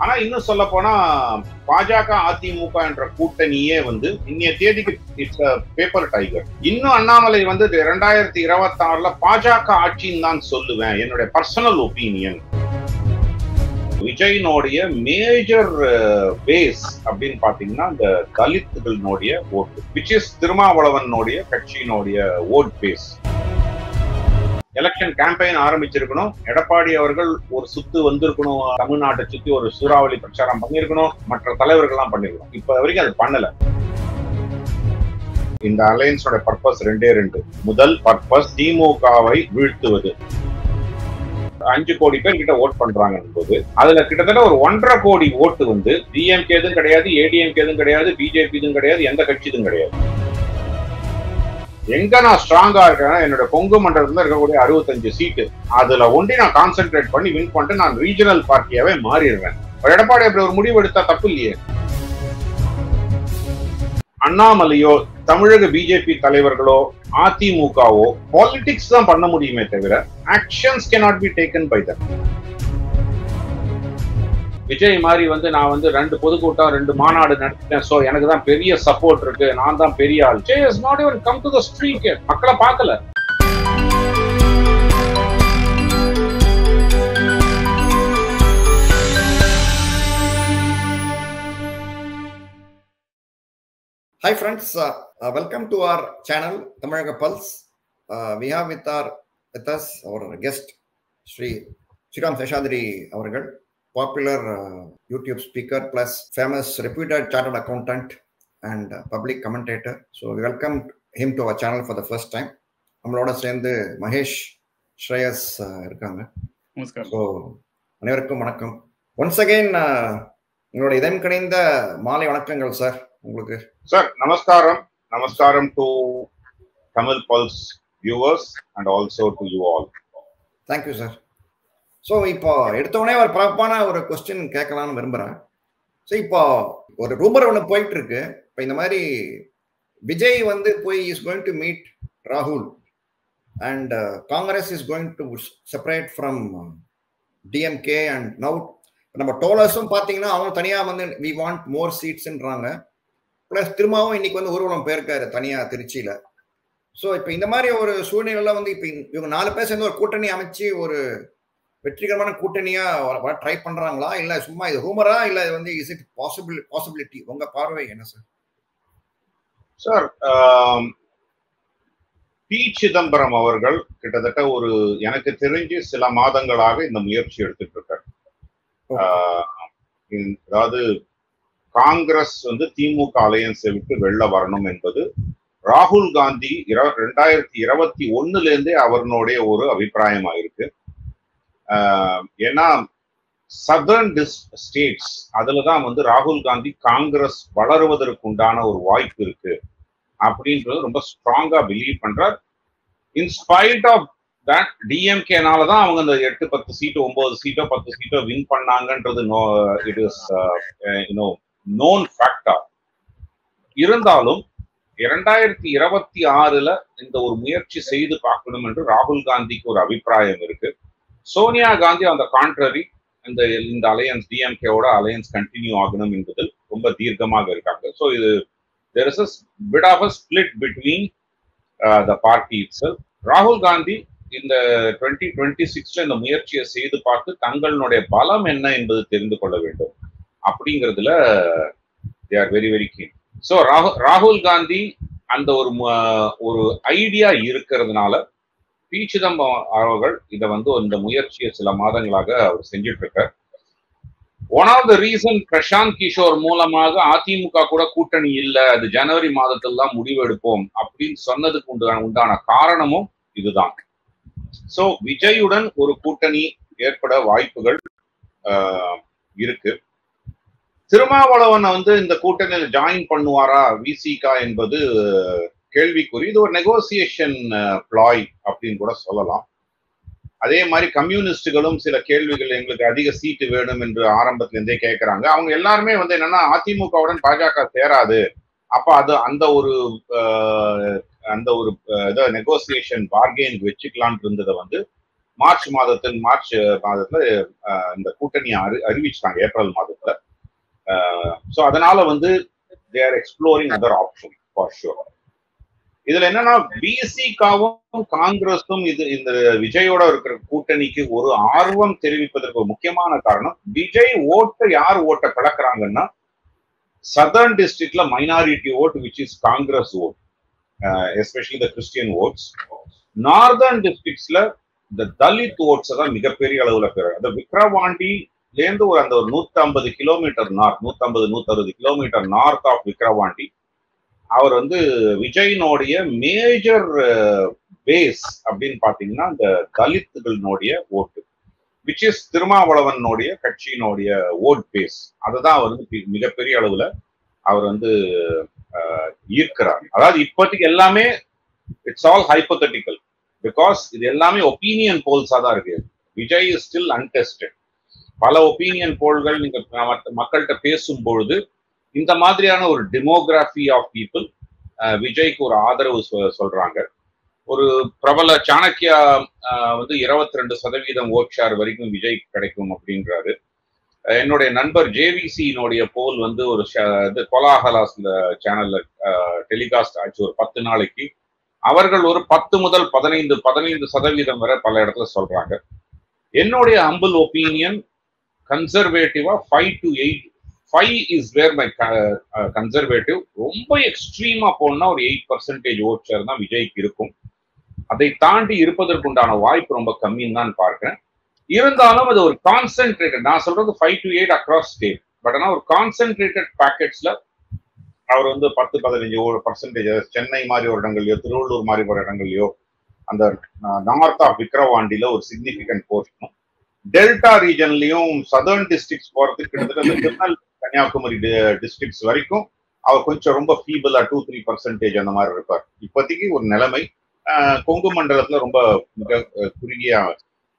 ஆனா இன்னும் சொல்ல போனா பாஜக அதிமுக என்ற கூட்டணியே வந்து இன்னைய தேதிக்கு இட்ஸ் பேப்பர் டைகர். இன்னும் அண்ணாமலை வந்து 2026 பாஜக ஆட்சின்னு தான் சொல்லுவேன், என்னுடைய பர்சனல் ஒப்பீனியன். விஜயினுடைய மேஜர் பேஸ் அப்படின்னு பாத்தீங்கன்னா இந்த தலித்துகளுடைய ஓட்டு, விச் இஸ் திருமாவளவனுடைய கட்சியினுடைய ஓட் பேஸ். எலெக்ஷன் கேம்பெயின் ஆரம்பிச்சிருக்கணும், எடப்பாடி அவர்கள் ஒரு சுத்து வந்திருக்கணும், தமிழ்நாட்டை சுத்தி ஒரு சூறாவளி பிரச்சாரம் பண்ணிருக்கணும், மற்ற தலைவர்கள்லாம் பண்ணிருக்கணும். இப்ப வரைக்கும் அது பண்ணல. இந்த அலையன்ஸோட பர்பஸ் ரெண்டே. முதல் பர்பஸ் திமுகவை வீழ்த்துவது. 5 கோடி பேர் கிட்ட ஓட் பண்றாங்க போது அதுல கிட்டத்தட்ட ஒரு 1.5 கோடி ஓட்டு வந்து டிஎம்கே எதுவும் கிடையாது, ஏடிஎம்கே எதுவும் கிடையாது, பிஜேபி எதுவும் கிடையாது, எந்த கட்சி எதுவும் கிடையாது. எங்க நான் ஸ்ட்ராங்கா இருக்கேன், என்னோட கொங்கு மண்டலத்துல இருக்கக்கூடிய 65 சீட்டு, அதுல ஒண்டி நான் கான்சென்ட்ரேட் பண்ணி வின் பண்ணிட்டு நான் ரீஜனல் பார்ட்டியாவே மாறிடுறேன். எடப்பாடி அப்படி ஒரு முடிவு எடுத்தா தப்பு இல்லையே. அண்ணாமலையோ தமிழக பிஜேபி தலைவர்களோ அதிமுகவோ பாலிடிக்ஸ் தான் பண்ண முடியுமே தவிர actions cannot be taken by them. Vijay மாதிரி வந்து நான் வந்து 2 பொதுக்கூட்டம் 2 மாநாடு நடத்திட்டேன், சோ எனக்கு தான் பெரிய சப்போர்ட் இருக்கு, நான் தான் பெரிய ஆள். Vijay has not even come to the street yet. மக்களை பார்க்கல. Hi friends, welcome to our channel Tamazhaga Pulse. We have with us our guest Sri Sriram Seshadri avargal, popular YouTube speaker plus famous reputed chartered accountant and public commentator. So we welcome him to our channel for the first time. நம்மளோட சேர்ந்து மகேஷ் ஸ்ரேயஸ் இருக்காங்க. நமஸ்காரம். So அனைவருக்கும் வணக்கம். Once again உங்களோட இதயம் கணிந்த மாலை வணக்கங்கள் சார் உங்களுக்கு. சார் நமஸ்காரம். நமஸ்காரம் to Tamil pulse viewers and also to you all. Thank you sir. So இப்போ எடுத்தோடனே ஒரு பரப்பான ஒரு கொஸ்டின் கேட்கலான்னு விரும்புகிறேன். ஸோ இப்போ ஒரு ரூமர் ஒன்று போயிட்டு இருக்கு. இப்போ இந்த மாதிரி விஜய் வந்து போய் இஸ் கோயிங் டு மீட் ராகுல் and Congress is going to separate from DMK and now நம்ம டோலர்ஸும் பார்த்தீங்கன்னா அவங்க தனியாக வந்து வி வாண்ட் மோர் சீட்ஸ்ன்றாங்க. பிளஸ் திரும்பவும் இன்னைக்கு வந்து ஊர்வலம் போயிருக்காரு தனியாக திருச்சியில். ஸோ இப்போ இந்த மாதிரி ஒரு சூழ்நிலையில் வந்து இப்போ இவங்க 4 பேர் சேர்ந்து ஒரு கூட்டணி அமைச்சு ஒரு வெற்றிகரமான கூட்டணியாக ட்ரை பண்ணுறாங்களா, இல்லை சும்மா இது ரூமரா, இல்லை இது வந்து இஸ் இட் பாசிபிலிட்டி? உங்க பார்வை என்ன சார்? சார் பி சிதம்பரம் அவர்கள் கிட்டத்தட்ட ஒரு எனக்கு தெரிஞ்சு சில மாதங்களாக இந்த முயற்சி எடுத்துட்டு இருக்காரு. அதாவது காங்கிரஸ் வந்து திமுக அலையன்ஸை விட்டு வெளில வரணும் என்பது ராகுல் காந்தி 2021 அவருடைய ஒரு அபிப்பிராயமா இருக்கு. ஏன்னா சதர்ன் ஸ்டேட்ஸ் அதுலதான் வந்து ராகுல் காந்தி காங்கிரஸ் வளருவதற்கு உண்டான ஒரு வாய்ப்பு இருக்கு அப்படின்றது ரொம்ப ஸ்ட்ராங்கா பிலீவ் பண்றார். இன்ஸ்பைட் ஆஃப் தட் டிஎம்கேனாலதான் அவங்க அந்த 8-10 சீட்டு 9 சீட்டோ 10 சீட்டோ வின் பண்ணாங்கன்றது இட் இஸ் known factor. இருந்தாலும் 2026 இந்த ஒரு முயற்சி செய்து பார்க்கணும் என்று ராகுல் காந்திக்கு ஒரு அபிப்பிராயம் இருக்கு. சோனியா காந்தி அந்த கான்ட்ரரி இந்த அலையன்ஸ் டிஎம்கேவோட அலையன்ஸ் கண்டினியூ ஆகணும் என்பதில் ரொம்ப தீர்க்கமாக இருக்காங்க. ஸோ இது there is a bit of a split between the party itself. ராகுல் காந்தி இந்த 2026 இந்த முயற்சியை செய்து பார்த்து தங்களுடைய பலம் என்ன என்பது தெரிந்து கொள்ள வேண்டும் அப்படிங்கிறதுல they are very very keen. So ராகுல் காந்தி அந்த ஒரு ஐடியா இருக்கிறதுனால பி சிதம்பரம் அவர்கள் இதை வந்து இந்த முயற்சியை சில மாதங்களாக அவர் செஞ்சுட்டு இருக்கார். One of the reason Prashant Kishor மூலமாக அதிமுக கூட கூட்டணி இல்லை, அது ஜனவரி மாதத்தில் தான் முடிவு எடுப்போம் அப்படின்னு சொன்னதுக்கு உண்டான காரணமும் இதுதான். ஸோ விஜயுடன் ஒரு கூட்டணி ஏற்பட வாய்ப்புகள் இருக்கு. திருமாவளவன் வந்து இந்த கூட்டணியில் ஜாயின் பண்ணுவாரா விசிகா என்பது கேள்விக்குறி. இது ஒரு நெகோசியேஷன் பிளாய் அப்படின்னு கூட சொல்லலாம். அதே மாதிரி கம்யூனிஸ்டுகளும் சில கேள்விகள், எங்களுக்கு அதிக சீட்டு வேணும் என்று ஆரம்பத்திலிருந்தே கேட்கிறாங்க. அவங்க எல்லாருமே வந்து என்னன்னா அதிமுகவுடன் பாஜக சேராது, அப்ப அது அந்த ஒரு நெகோசியேஷன் பார்கெயின் வச்சுக்கலான் இருந்ததை வந்து மார்ச் மாதத்துல இந்த கூட்டணியை அறிவிச்சிட்டாங்க ஏப்ரல் மாதத்துல. ஸோ அதனால வந்து they are exploring other options for sure. இதுல என்னன்னா பிசிகாவும் காங்கிரஸும் இந்த விஜயோட இருக்கிற கூட்டணிக்கு ஒரு ஆர்வம் தெரிவிப்பதற்கு ஒரு முக்கியமான காரணம், விஜய் யார் ஓட்டை கலக்குறாங்கன்னா சதர்ன் டிஸ்ட்ரிக்ட்ல minority vote which is Congress vote, especially the Christian votes. Northern டிஸ்ட்ரிக்ட்ஸ்ல இந்த தலித் ஓட்ஸ் தான் மிகப்பெரிய அளவுல பெற. அந்த விக்ரவாண்டிலேருந்து அந்த ஒரு 150 kilometre north, 150-160 kilometre north of Vikravandi அவர் வந்து விஜயினுடைய மேஜர் பேஸ் அப்படின்னு பாத்தீங்கன்னா இந்த தலித்துகளினுடைய ஓட்டு, விச் இஸ் திருமாவளவனுடைய கட்சியினுடைய ஓட் பேஸ். அதுதான் வந்து மிகப்பெரிய அளவுல அவர் வந்து ஈர்க்கிறார். அதாவது இப்போதைக்கு எல்லாமே இட்ஸ் ஆல் ஹைப்போதெட்டிக்கல், பிகாஸ் இது எல்லாமே ஒப்பீனியன் போல்ஸா தான் இருக்கு. Vijay is still untested. பல ஒப்பீனியன் போல்கள் நீங்க மக்கள்கிட்ட பேசும்பொழுது இந்த மாதிரியான ஒரு டெமோகிராஃபி ஆஃப் பீப்புள் விஜய்க்கு ஒரு ஆதரவு சொல்றாங்க. ஒரு பிரபல சாணக்கியா வந்து 22% ஓட் ஷேர் வரைக்கும் விஜய் கிடைக்கும் அப்படின்றாரு. என்னுடைய நண்பர் ஜேவிசியினுடைய போல் வந்து ஒரு கோலாஹலாஸ்ல சேனல்ல டெலிகாஸ்ட் ஆச்சு ஒரு 10 நாளைக்கு. அவர்கள் ஒரு 10 முதல் 15% வரை பல இடத்துல சொல்றாங்க. என்னுடைய humble opinion கன்சர்வேட்டிவா 5 to 8. 5 is where my conservative. ரொம்ப எக்ஸ்ட்ரீமா போனா ஒரு 8% ஓட் ஷேர் தான் விஜய்க்கு இருக்கும். அதை தாண்டி இருப்பதற்குண்டான வாய்ப்பு ரொம்ப கம்மின்னு தான் பார்க்கிறேன். இருந்தாலும் அது ஒரு கான்சென்ட்ரேட்டட், நான் சொல்றது 5 to 8 அக்ராஸ் ஸ்டேட். பட் ஆனால் ஒரு கான்சென்ட்ரேட்டட் பேக்கெட்ஸ்ல அவர் வந்து 10-15% சென்னை மாதிரி ஒரு இடங்கள்லயோ திருவள்ளூர் மாதிரி ஒரு இடங்கள்லயோ அந்த நார்த் ஆஃப் விக்ரவாண்டியில ஒரு சிக்னிபிகன்ட் போர்ஷனும், டெல்டா ரீஜன்லயும் சதர்ன் டிஸ்ட்ரிக்ட்ஸ் போறதுக்கு கிட்டத்தட்ட கன்னியாகுமரி டிஸ்ட்ரிக்ட்ஸ் வரைக்கும் அவர் கொஞ்சம் ரொம்ப ஃபீபிளா 2-3% அந்த மாதிரி இருப்பார். இப்போதைக்கு ஒரு நிலைமை கொங்கு மண்டலத்துல ரொம்ப மிக குறுகிய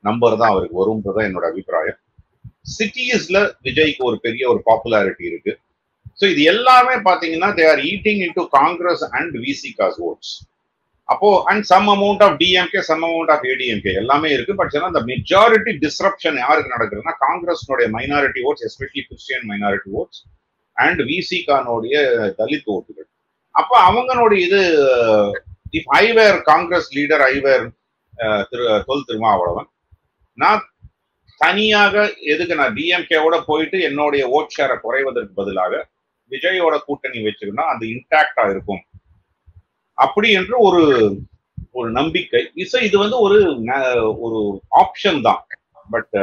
நம்பர் தான் அவருக்கு வரும்ன்றதான் என்னோட அபிப்பிராயம். சிட்டிஸ்ல விஜய்க்கு ஒரு பெரிய ஒரு பாப்புலாரிட்டி இருக்கு. ஸோ இது எல்லாமே பாத்தீங்கன்னா they are eating into Congress and விசிகாஸ் ஓட்ஸ். அப்போ and some amount of DMK, some amount of ADMK எல்லாமே இருக்கு. பட் அந்த மெஜாரிட்டி டிஸ்ரப்ஷன் யாருக்கு நடக்குதுன்னா காங்கிரஸ்னுடைய minority votes, especially Christian minority votes and விசிகானுடைய தலித் ஓட்டுகள். அப்போ அவங்களுடைய இது if I were Congress leader, I were Thol Thirumavalavan, நான் தனியாக எதுக்கு நான் டிஎம்கேவோட போயிட்டு என்னுடைய ஓட் ஷேரை குறைவதற்கு பதிலாக விஜயோட கூட்டணி வச்சிருந்தா அது இன்டாக்டா இருக்கும் அப்படி என்று ஒரு நம்பிக்கை. இது வந்து ஒரு ஆப்ஷன் தான். But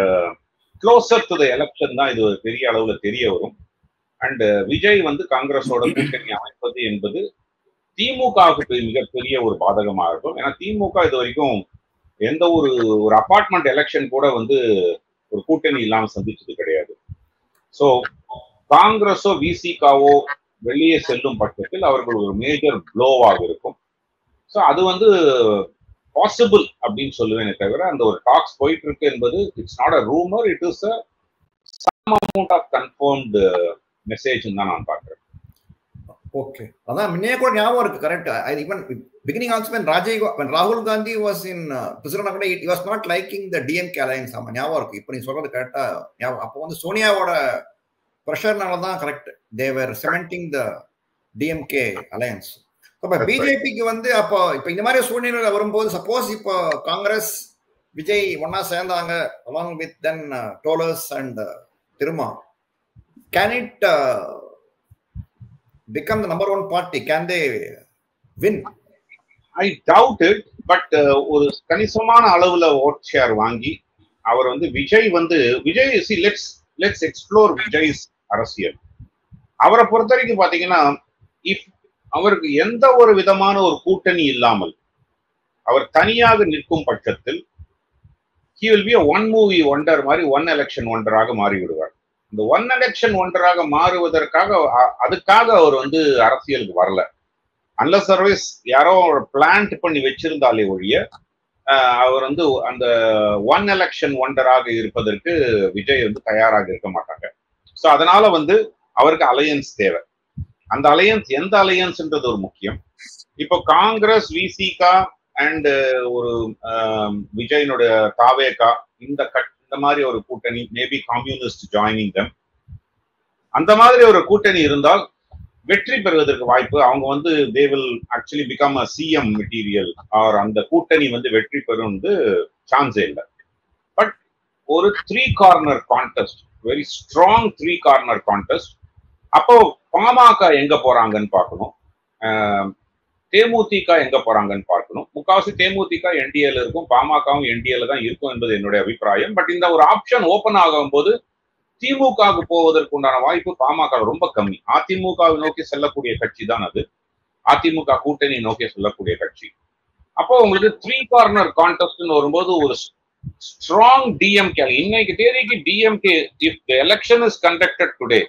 closer to the election தான் இது பெரிய அளவுல தெரிய வரும். அண்ட் விஜய் வந்து காங்கிரஸோட கூட்டணி அமைப்பது என்பது திமுகவுக்கு மிகப்பெரிய ஒரு பாதகமாக இருக்கும். ஏன்னா திமுக இது வரைக்கும் எந்த ஒரு அபார்ட்மெண்ட் எலெக்ஷன் கூட வந்து ஒரு கூட்டணி இல்லாம சந்திச்சது கிடையாது. ஸோ காங்கிரஸோ விசிகாவோ வெளியே செல்லும் பட்சத்தில் அவர்கள் ஒரு மேஜர் ப்ளோவாக இருக்கும். ஸோ அது வந்து பாசிபிள் அப்படின்னு சொல்லுவேனே தவிர அந்த ஒரு டாக்ஸ் போயிட்டு இருக்கு என்பது it's not a rumour, it is some amount of confirmed message தான் நான் பார்க்கிறேன். ஓகே, அதான் முன்னே கூட ஞாபகம் இருக்கு. Correct. Even beginning also when Rahul Gandhi was in president கூட he was not liking the DMK alliance. ஆமா ஞாபகம் இருக்கு. இப்போ நீ சொல்றது கரெக்டா ஞாபகம். அப்போ வந்து சோனியாவோட பிரஷர்னால தான் correct they were cementing the DMK alliance. அப்ப பிஜேபிக்கு வந்து அப்போ இப்போ இந்த மாதிரி சூழ்நிலை வரும்போது சப்போஸ் இப்போ காங்கிரஸ் விஜய் ஒன்னா சேர்ந்தாங்க along with then Tollers and Tiruma, can it become the number one party? Can they win? I doubt it. But ஒரு கணிசமான அளவுல ஓட் ஷேர் வாங்கி அவர் வந்து விஜய் let's explore விஜய்ஸ் அரசியல். அவரை பொறுத்த வரைக்கும் பாத்தீங்கன்னா இஃப் அவருக்கு எந்த ஒரு விதமான ஒரு கூட்டணி இல்லாமல் அவர் தனியாக நிற்கும் பட்சத்தில் he will be a one movie wonder மாதிரி ஒன் எலெக்ஷன் ஒண்டராக மாறிவிடுவார். இந்த ஒன் எலெக்ஷன் ஒன்றராக மாறுவதற்காக அதுக்காக அவர் வந்து அரசியலுக்கு வரல. அன்லஸ் சர்வீஸ் யாரோ பிளான்ட் பண்ணி வச்சிருந்தாலே ஒழிய அவர் வந்து அந்த ஒன் எலெக்ஷன் ஒண்டராக இருப்பதற்கு விஜய் வந்து தயாராக இருக்க மாட்டாங்க. ஸோ அதனால வந்து அவருக்கு அலையன்ஸ் தேவை. அந்த அலையன்ஸ் எந்த அலையன்ஸ்ன்றது ஒரு முக்கியம். இப்போ காங்கிரஸ், விசிகா அண்ட் ஒரு விஜயனுடைய தாவேகா இந்த மாதிரி ஒரு கூட்டணி, மேபி கம்யூனிஸ்ட் ஜாயினிங் தம், அந்த மாதிரி ஒரு கூட்டணி இருந்தால் வெற்றி பெறுவதற்கு வாய்ப்பு. அவங்க வந்து they will actually become a CM material or அந்த கூட்டணி வந்து வெற்றி பெறும் சான்ஸே இல்லை. பட் ஒரு 3 corner contest, very strong 3 corner contest. அப்போ பாமக எங்க போறாங்கன்னு பார்க்கணும், தேமுதிக எங்க போறாங்கன்னு பார்க்கணும். முக்காவாசி தேமுதிக என்டிஏல இருக்கும், பாமகவும் என்டிஏல தான் இருக்கும் என்பது என்னுடைய அபிப்பிராயம். பட் இந்த ஒரு ஆப்ஷன் ஓபன் ஆகும் போது திமுகவுக்கு போவதற்கு உண்டான வாய்ப்பு பாமக ரொம்ப கம்மி. அதிமுகவை நோக்கி செல்லக்கூடிய கட்சி தான் அது, அதிமுக கூட்டணி நோக்கி செல்லக்கூடிய கட்சி. அப்போ உங்களுக்கு 3 கார்னர் கான்டெஸ்ட் வரும்போது ஒரு ஸ்ட்ராங் டிஎம்கே, இன்னைக்கு தேதிக்கு DMK, if the election is conducted today,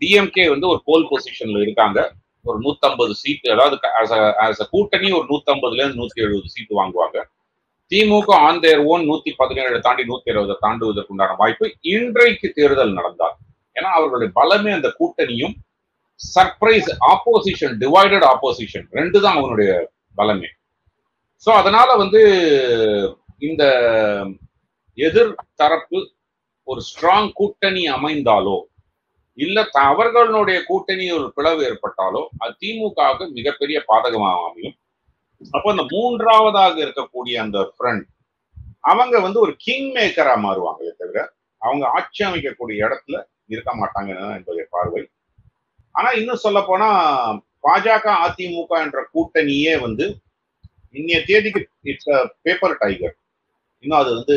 DMK வந்து ஒரு போல் பொசிஷன்ல இருக்காங்க. ஒரு 150 சீட்டு, அதாவது கூட்டணி ஒரு 150ல இருந்து 170 சீட்டு வாங்குவாங்க. திமுக ஆன் தேர் ஓன் 117 தாண்டி 120 தாண்டுவதற்கு உண்டான வாய்ப்பு இன்றைக்கு தேர்தல் நடந்தால். ஏன்னா அவர்களுடைய பலமே அந்த கூட்டணியும் சர்ப்ரைஸ் ஆப்போசிஷன், டிவைடட் ஆப்போசிஷன், 2 தான் அவனுடைய பலமே. ஸோ அதனால வந்து இந்த எதிர் தரப்பு ஒரு ஸ்ட்ராங் கூட்டணி அமைந்தாலோ இல்ல அவர்களுடைய கூட்டணி ஒரு பிளவு ஏற்பட்டாலோ அது திமுகவுக்கு மிகப்பெரிய பாதகமாக அமையும். அப்போ அந்த 3ஆவதாக இருக்கக்கூடிய அந்த ஃப்ரண்ட் அவங்க வந்து ஒரு கிங் மேக்கரா மாறுவாங்களே தவிர அவங்க ஆட்சி அமைக்கக்கூடிய இடத்துல இருக்க மாட்டாங்க என்பதை பார்வை. ஆனா இன்னும் சொல்ல போனா பாஜக அதிமுக என்ற கூட்டணியே வந்து இன்னைய தேதிக்கு இட்ஸ் பேப்பர் டைகர். இன்னும் அது வந்து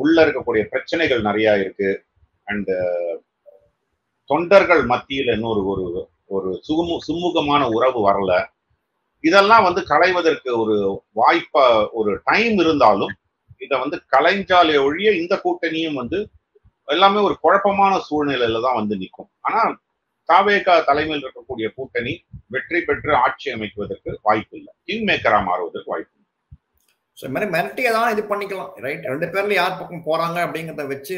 உள்ள இருக்கக்கூடிய பிரச்சனைகள் நிறைய இருக்கு. அண்ட் தொண்டர்கள் மத்தியில் இன்னொரு ஒரு சுமூகமான உறவு வரல. இதெல்லாம் வந்து களைவதற்கு ஒரு வாய்ப்பா ஒரு டைம் இருந்தாலும் இதை வந்து கலைஞ்சாலே ஒழிய இந்த கூட்டணியும் வந்து எல்லாமே ஒரு குழப்பமான சூழ்நிலையில தான் வந்து நிற்கும். ஆனா தாவேகா தலைமையில் இருக்கக்கூடிய கூட்டணி வெற்றி பெற்று ஆட்சி அமைக்குவதற்கு வாய்ப்பு இல்லை, கிங் மேக்கரா மாறுவதற்கு வாய்ப்பு இல்லை. ஸோ மாதிரி மிரட்டியை தான் இது பண்ணிக்கலாம், ரைட்? 2 பேர்ல யார் பக்கம் போறாங்க அப்படிங்கிறத வச்சு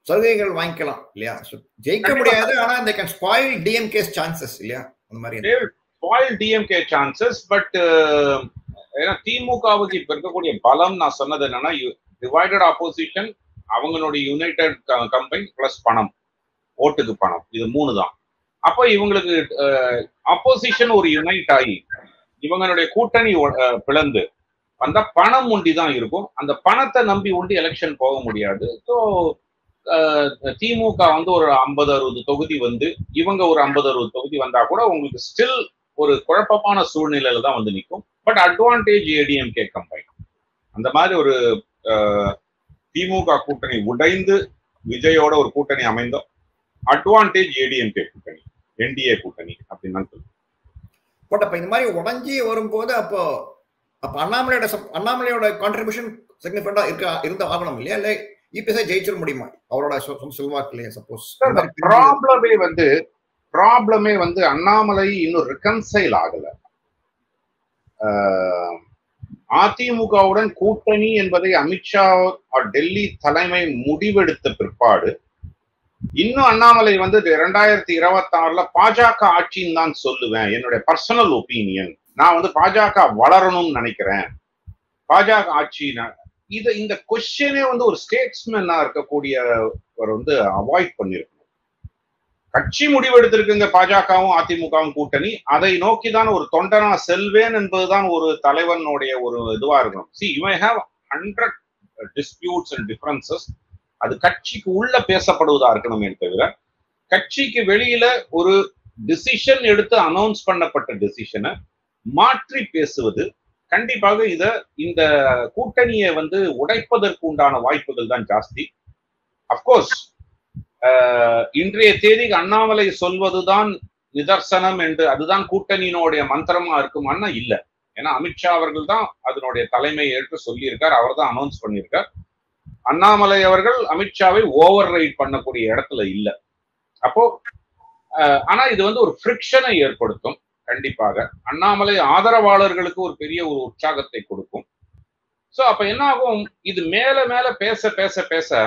சலுகைகள் வாங்கிக்கலாம் இல்லையா? ஜெயிக்க முடியாது, ஆனா they can spoil DMK's chances இல்லையா? அந்த மாதிரி spoil DMK chances. பட் ஏன்னா திமுகவுக்கு இப்ப இருக்கக்கூடிய பலம் நான் சொன்னது என்னன்னா டிவைடட் ஆப்போசிஷன், அவங்களுடைய யுனைடெட் கம்பெனி பிளஸ் பணம், ஓட்டுக்கு பணம், இது 3 தான். அப்போ இவங்களுக்கு ஆப்போசிஷன் ஒரு யுனைட் ஆகி இவங்களுடைய கூட்டணி பிளந்து அந்த பணம் உண்டி தான் இருக்கும். அந்த பணத்தை நம்பி உண்டி எலெக்ஷன் போக முடியாது. ஸோ திமுக வந்து ஒரு 50-60 தொகுதி வந்து இவங்க ஒரு 50-60 தொகுதி வந்தா கூட உங்களுக்கு ஸ்டில் ஒரு குழப்பமான சூழ்நிலையில தான் வந்து நிற்கும். But advantage ADMK combine. அந்த மாதிரி ஒரு திமுக கூட்டணி உடைந்து விஜயோட ஒரு கூட்டணி அமைந்தோம், அட்வான்டேஜ் ஏடிஎம்கே கூட்டணி, என்டிஏ கூட்டணி அப்படின்னு சொல்லி. பட் அப்ப இந்த மாதிரி உடஞ்சி வரும்போது அப்போ அண்ணாமலையோட கான்ட்ரிபியூஷன் சிக்னிஃபிகண்டா இருந்த ஆகணும் இல்லையா? இல்லை இபிஎஸ்ஐ ஜெயிச்சிட முடியுமா அவரோட செல்வாக்குலயே? சப்போஸ் ப்ராப்ளமே வந்து அண்ணாமலை இன்னும் ரிகன்சைல் ஆகல. அதிமுகவுடன் கூட்டணி என்பதை அமித்ஷா டெல்லி தலைமை முடிவெடுத்த பிற்பாடு இன்னும் அண்ணாமலை வந்து 2026 பாஜக ஆட்சின்னு தான் சொல்லுவேன், என்னுடைய பர்சனல் ஒப்பீனியன். நான் வந்து பாஜக வளரணும்னு நினைக்கிறேன், பாஜக ஆட்சி. இந்த கொஸ்டினே வந்து ஒரு ஸ்டேட்ஸ்மேனா இருக்கக்கூடியவர் வந்து அவாய்ட் பண்ணிருக்கணும். கட்சி முடிவெடுத்திருக்குங்க பாஜகவும் அதிமுகவும் கூட்டணி, அதை நோக்கிதான் ஒரு தொண்டனா செல்வேன் என்பதுதான் ஒரு தலைவனுடைய ஒரு இதுவா இருக்கணும். See, you may have 100 disputes and differences. அது கட்சிக்கு உள்ள பேசப்படுவதா இருக்கணுமே தவிர கட்சிக்கு வெளியில ஒரு டிசிஷன் எடுத்து அனௌன்ஸ் பண்ணப்பட்ட டிசிஷனை மாற்றி பேசுவது கண்டிப்பாக இந்த கூட்டணியை வந்து உடைப்பதற்கு உண்டான வாய்ப்புகள் தான் ஜாஸ்தி. அப்கோர்ஸ் இன்றைய தேதிக்கு அண்ணாமலை சொல்வதுதான் நிதர்சனம் என்று அதுதான் கூட்டணியினுடைய மந்திரமா இருக்குமான்னா இல்ல. ஏன்னா அமித்ஷா அவர்கள் தான் அதனுடைய தலைமை ஏற்று சொல்லியிருக்கார், அவர் தான் அனௌன்ஸ் பண்ணியிருக்கார். அண்ணாமலை அவர்கள் அமித்ஷாவை ஓவர் ரைட் பண்ணக்கூடிய இடத்துல இல்ல. அப்போ ஆனா இது வந்து ஒரு ஃப்ரிக்ஷனை ஏற்படுத்தும். கண்டிப்பாக அண்ணாமலை ஆதரவாளர்களுக்கு ஒரு பெரிய ஒரு உற்சாகத்தை கொடுக்கும். சோ அப்ப என்ன ஆகும், இது மேல மேல பேச பேச பேச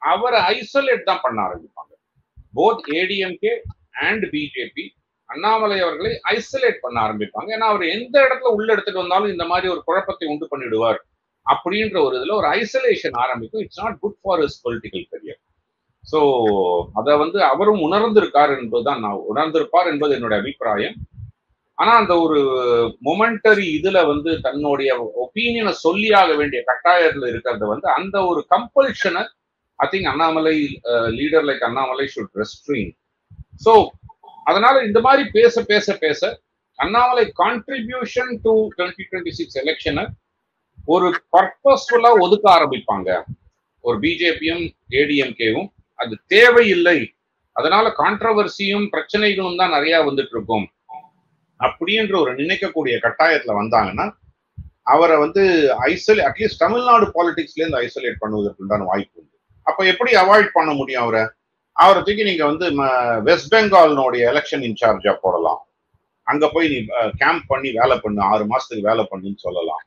அவரை ஐசோலேட் தான் பண்ண ஆரம்பிப்பாங்க. Both ADMK and BJP Annamalai அவர்களை ஐசோலேட் பண்ண ஆரம்பிப்பாங்க. ஏன்னா அவர் எந்த இடத்துல உள்ள எடுத்துட்டு வந்தாலும் இந்த மாதிரி ஒரு குழப்பத்தை உண்டு பண்ணிடுவார் அப்படின்ற ஒரு இதுல ஒரு ஐசோலேஷன் ஆரம்பிக்கும். It's not good for his political career. So அதை வந்து அவரும் உணர்ந்திருக்கார் என்பதுதான், நான் உணர்ந்திருப்பார் என்பது என்னுடைய அபிப்பிராயம். ஆனா அந்த ஒரு மொமெண்டரி இதுல வந்து தன்னுடைய ஒப்பீனியனை சொல்லியாக வேண்டிய கட்டாயத்துல இருக்கிறத வந்து அந்த ஒரு கம்பல்ஷனை I think Annamalai leader like Annamalai should restrain. So அதனால இந்த மாதிரி பேச பேச பேச அண்ணாமலை கான்ட்ரிபியூஷன் டு 2026 எலெக்ஷனை ஒரு பர்பஸ்ஃபுல்லா ஒதுக்க ஆரம்பிப்பாங்க. ஒரு பிஜேபியும் ஏடிஎம்கேவும் அது தேவையில்லை, அதனால கான்ட்ரவர்சியும் பிரச்சனைகளும் தான் நிறைய வந்துட்டு இருக்கும் அப்படின்ற ஒரு நினைக்கக்கூடிய கட்டாயத்துல வந்தாங்கன்னா அவரை வந்து அட்லீஸ்ட் தமிழ்நாடு பாலிடிக்ஸ்ல இருந்து ஐசோலேட் பண்ணுவதற்கு உண்டான வாய்ப்பு உண்டு. அப்ப எப்படி அவாய்ட் பண்ண முடியும் அவரை தூக்கி நீங்க வந்து வெஸ்ட் பெங்காலினுடைய எலெக்ஷன் இன்சார்ஜா போடலாம். அங்க போய் நீ கேம்ப் பண்ணி வேலை பண்ணு, 6 மாசத்துக்கு வேலை பண்ணுன்னு சொல்லலாம்.